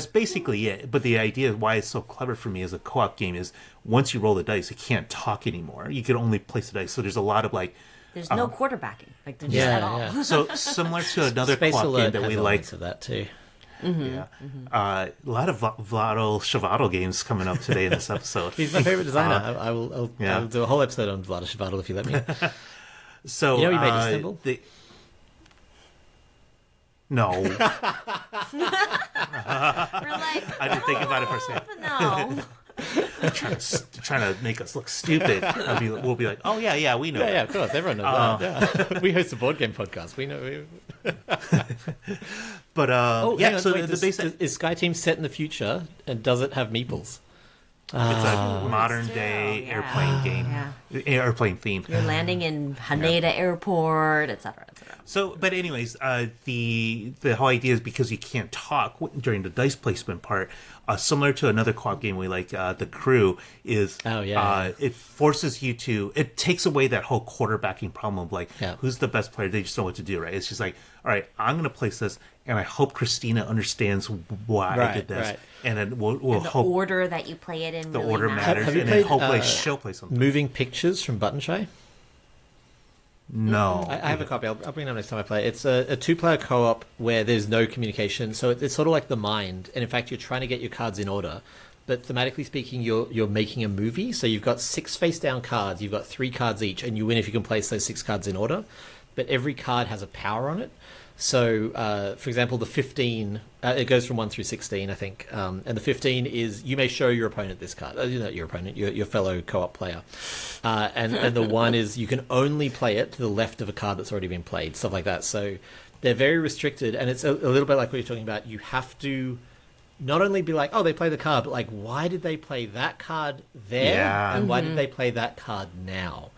basically it. But the idea why it's so clever for me as a co-op game is once you roll the dice, you can't talk anymore. You can only place the dice. So there's a lot of like. There's no quarterbacking, like there's just at all. Yeah. So similar to another Space co-op Alert game that we has like. elements of that too. Mm-hmm. Yeah. A lot of Vlado Shavato games coming up today in this episode. He's my favorite designer. I'll do a whole episode on Vlado Shavato if you let me. So you know he made Istanbul? No. We're like, I didn't think about it for a second. No. trying to make us look stupid. We'll be like, oh yeah, we know. Yeah, of course, everyone knows that. Yeah. We host a board game podcast. We know. But hang on, so wait, the basic is Sky Team set in the future, and does it have meeples? it's a modern day airplane game, airplane theme. You're landing in Haneda Airport, etc., etc. So, but anyways, the whole idea is because you can't talk during the dice placement part. Similar to another co-op game we like, The Crew, is it forces you to. It takes away that whole quarterbacking problem of like who's the best player. They just know what to do, right? It's just like, all right, I'm going to place this, and I hope Christina understands why I did this, and then we'll the hope order that you play it in. the really order matters, Have you and played, then hopefully she'll play something. Moving Pictures from Button Shy? No, I have a copy. I'll bring it up next time I play. It's a 2-player co-op where there's no communication, so it's sort of like The Mind, and in fact, you're trying to get your cards in order. But thematically speaking, you're making a movie, so you've got 6 face-down cards. You've got 3 cards each, and you win if you can place those 6 cards in order. But every card has a power on it. So, for example, the 15, it goes from 1 through 16, I think. And the 15 is, you may show your opponent this card. Not your opponent, your fellow co-op player. And the 1 is, you can only play it to the left of a card that's already been played, stuff like that. So they're very restricted, and it's a little bit like what you're talking about. You have to not only be like, oh, they play the card, but like, why did they play that card there? Yeah. And why did they play that card now?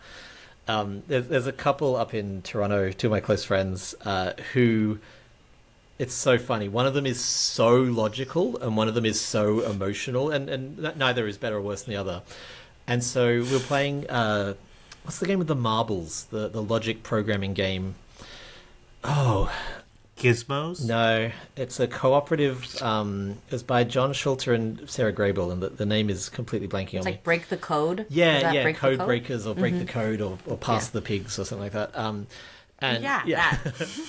There's a couple up in Toronto, 2 of my close friends, who, it's so funny. One of them is so logical and one of them is so emotional, and neither is better or worse than the other. And so we're playing, what's the game with the marbles, the logic programming game? Oh, Gizmos? No, it's a cooperative. It's by John Schulter and Sarah Grable, and the name is completely blanking It's on me. like Break the Code. Yeah, Break the Code Code? Breakers or Break the Code or Pass the Pigs or something like that. And Yeah,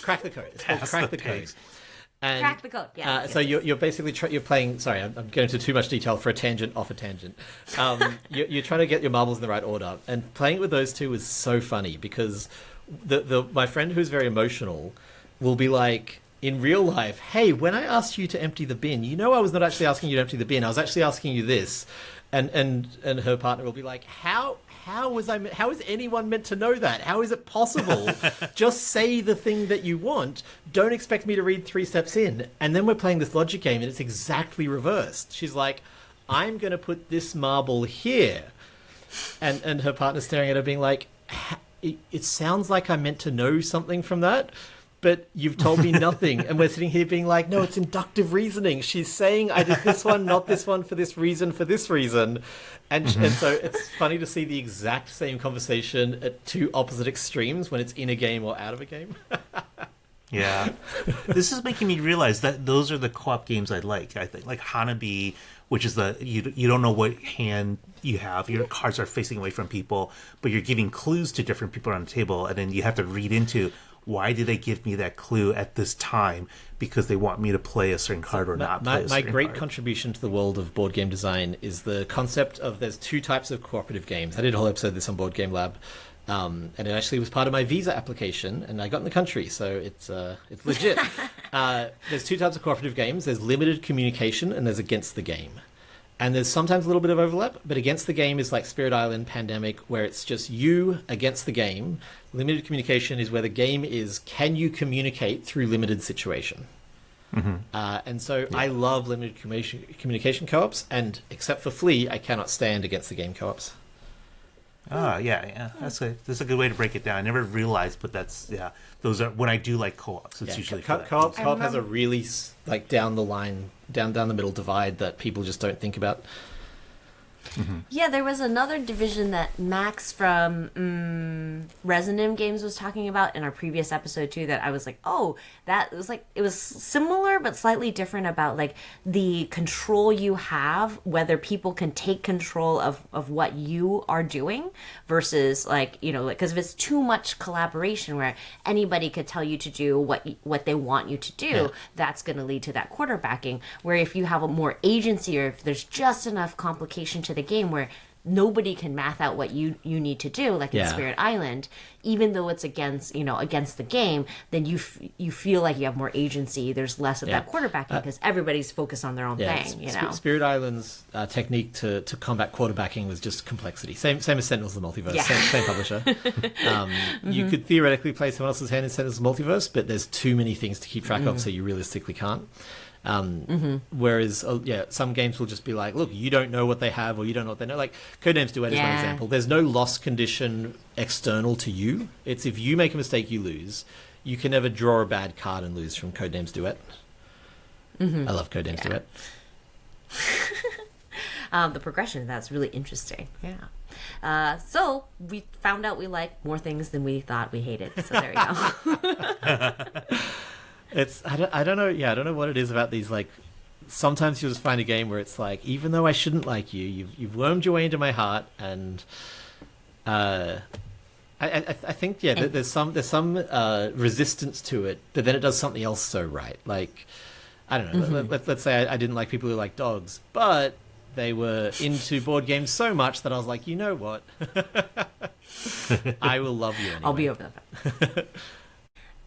Crack the Code. It's called Crack the Code. And, Crack the Code. Yes. so you're basically you're playing. Sorry, I'm going into too much detail for a tangent off a tangent. You're trying to get your marbles in the right order, and playing with those two is so funny because my friend who's very emotional will be like, in real life, hey, when I asked you to empty the bin, I was not actually asking you to empty the bin. I was actually asking you this, and her partner will be like, how is anyone meant to know that? How is it possible? Just say the thing that you want. Don't expect me to read 3 steps in. And then we're playing this logic game, and it's exactly reversed. She's like, I'm going to put this marble here. And her partner's staring at her being like, it sounds like I'm meant to know something from that, but you've told me nothing. And we're sitting here being like, no, it's inductive reasoning. She's saying I did this one, not this one, for this reason. And so it's funny to see the exact same conversation at two opposite extremes when it's in a game or out of a game. Yeah. This is making me realize that those are the co-op games I like. I think like Hanabi, which is you don't know what hand you have. Your cards are facing away from people, but you're giving clues to different people on the table, and then you have to read into why did they give me that clue at this time? Because they want me to play a certain card or not play a certain My great card. contribution to the world of board game design is the concept of there's 2 types of cooperative games. I did a whole episode of this on Board Game Lab, and it actually was part of my visa application, and I got in the country, so it's legit. There's 2 types of cooperative games. There's limited communication, and there's against the game. And there's sometimes a little bit of overlap, but against the game is like Spirit Island, Pandemic, where it's just you against the game. Limited communication is where the game is, can you communicate through limited situation? Mm-hmm. And so I love limited communication co-ops, and except for Flea, I cannot stand against the game co-ops. Yeah. That's a good way to break it down. I never realized, but those are when I do like co-ops. It's usually co-op has a really like down the line, down the middle divide that people just don't think about. Mm-hmm. Yeah, there was another division that Max from Resonum Games was talking about in our previous episode too, that I was like, oh, that was like, it was similar but slightly different about like the control you have, whether people can take control of what you are doing versus like, because if it's too much collaboration where anybody could tell you to do what they want you to do, that's going to lead to that quarterbacking, where if you have a more agency or if there's just enough complication to the game where nobody can math out what you need to do, like in Spirit Island, even though it's against the game, then you feel like you have more agency. There's less of that quarterbacking because everybody's focused on their own thing. Spirit Island's technique to combat quarterbacking was just complexity. Same as Sentinels of the Multiverse. Same publisher. You could theoretically play someone else's hand in Sentinels of the Multiverse, but there's too many things to keep track of, so you realistically can't. Whereas some games will just be like, look, you don't know what they have, or you don't know what they know. Like Codenames Duet is one example. There's no loss condition external to you. It's if you make a mistake, you lose. You can never draw a bad card and lose from Codenames Duet. I love Codenames Duet. The progression of that's really interesting. So we found out we like more things than we thought we hated. So there you go. I don't know. Yeah, I don't know what it is about these. Like, sometimes you'll just find a game where it's like, even though I shouldn't like you, you've wormed your way into my heart, and I think there's some resistance to it, but then it does something else so right. Like, I don't know. Let's say I didn't like people who like dogs, but they were into board games so much that I was like, you know what, I will love you anyway. I'll be over that.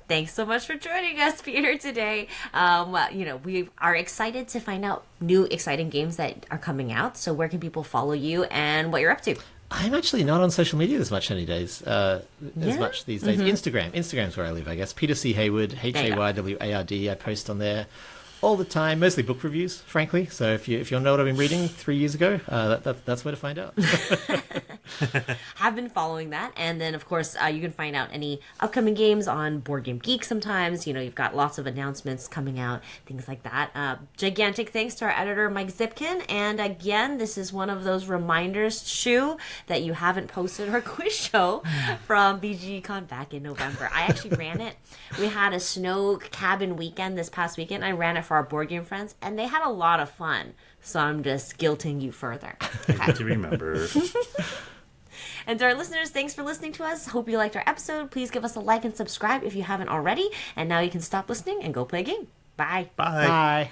Thanks so much for joining us, Peter, today. We are excited to find out new exciting games that are coming out. So where can people follow you and what you're up to? I'm actually not on social media as much these days. Instagram's where I live, I guess. Peter C. Hayward, Hayward. I post on there All the time, mostly book reviews, frankly. So if you know what I've been reading 3 years ago, that's where to find out. Have been following that, and then of course you can find out any upcoming games on Board Game Geek. Sometimes you've got lots of announcements coming out, things like that. Gigantic thanks to our editor Mike Zipkin, and again, this is one of those reminders, Shu, that you haven't posted our quiz show from BGCon back in November. I actually ran it. We had a snow cabin weekend this past weekend. I ran it for our board game friends, and they had a lot of fun. So I'm just guilting you further. I need to remember. And to our listeners, thanks for listening to us. Hope you liked our episode. Please give us a like and subscribe if you haven't already. And now you can stop listening and go play a game. Bye. Bye. Bye.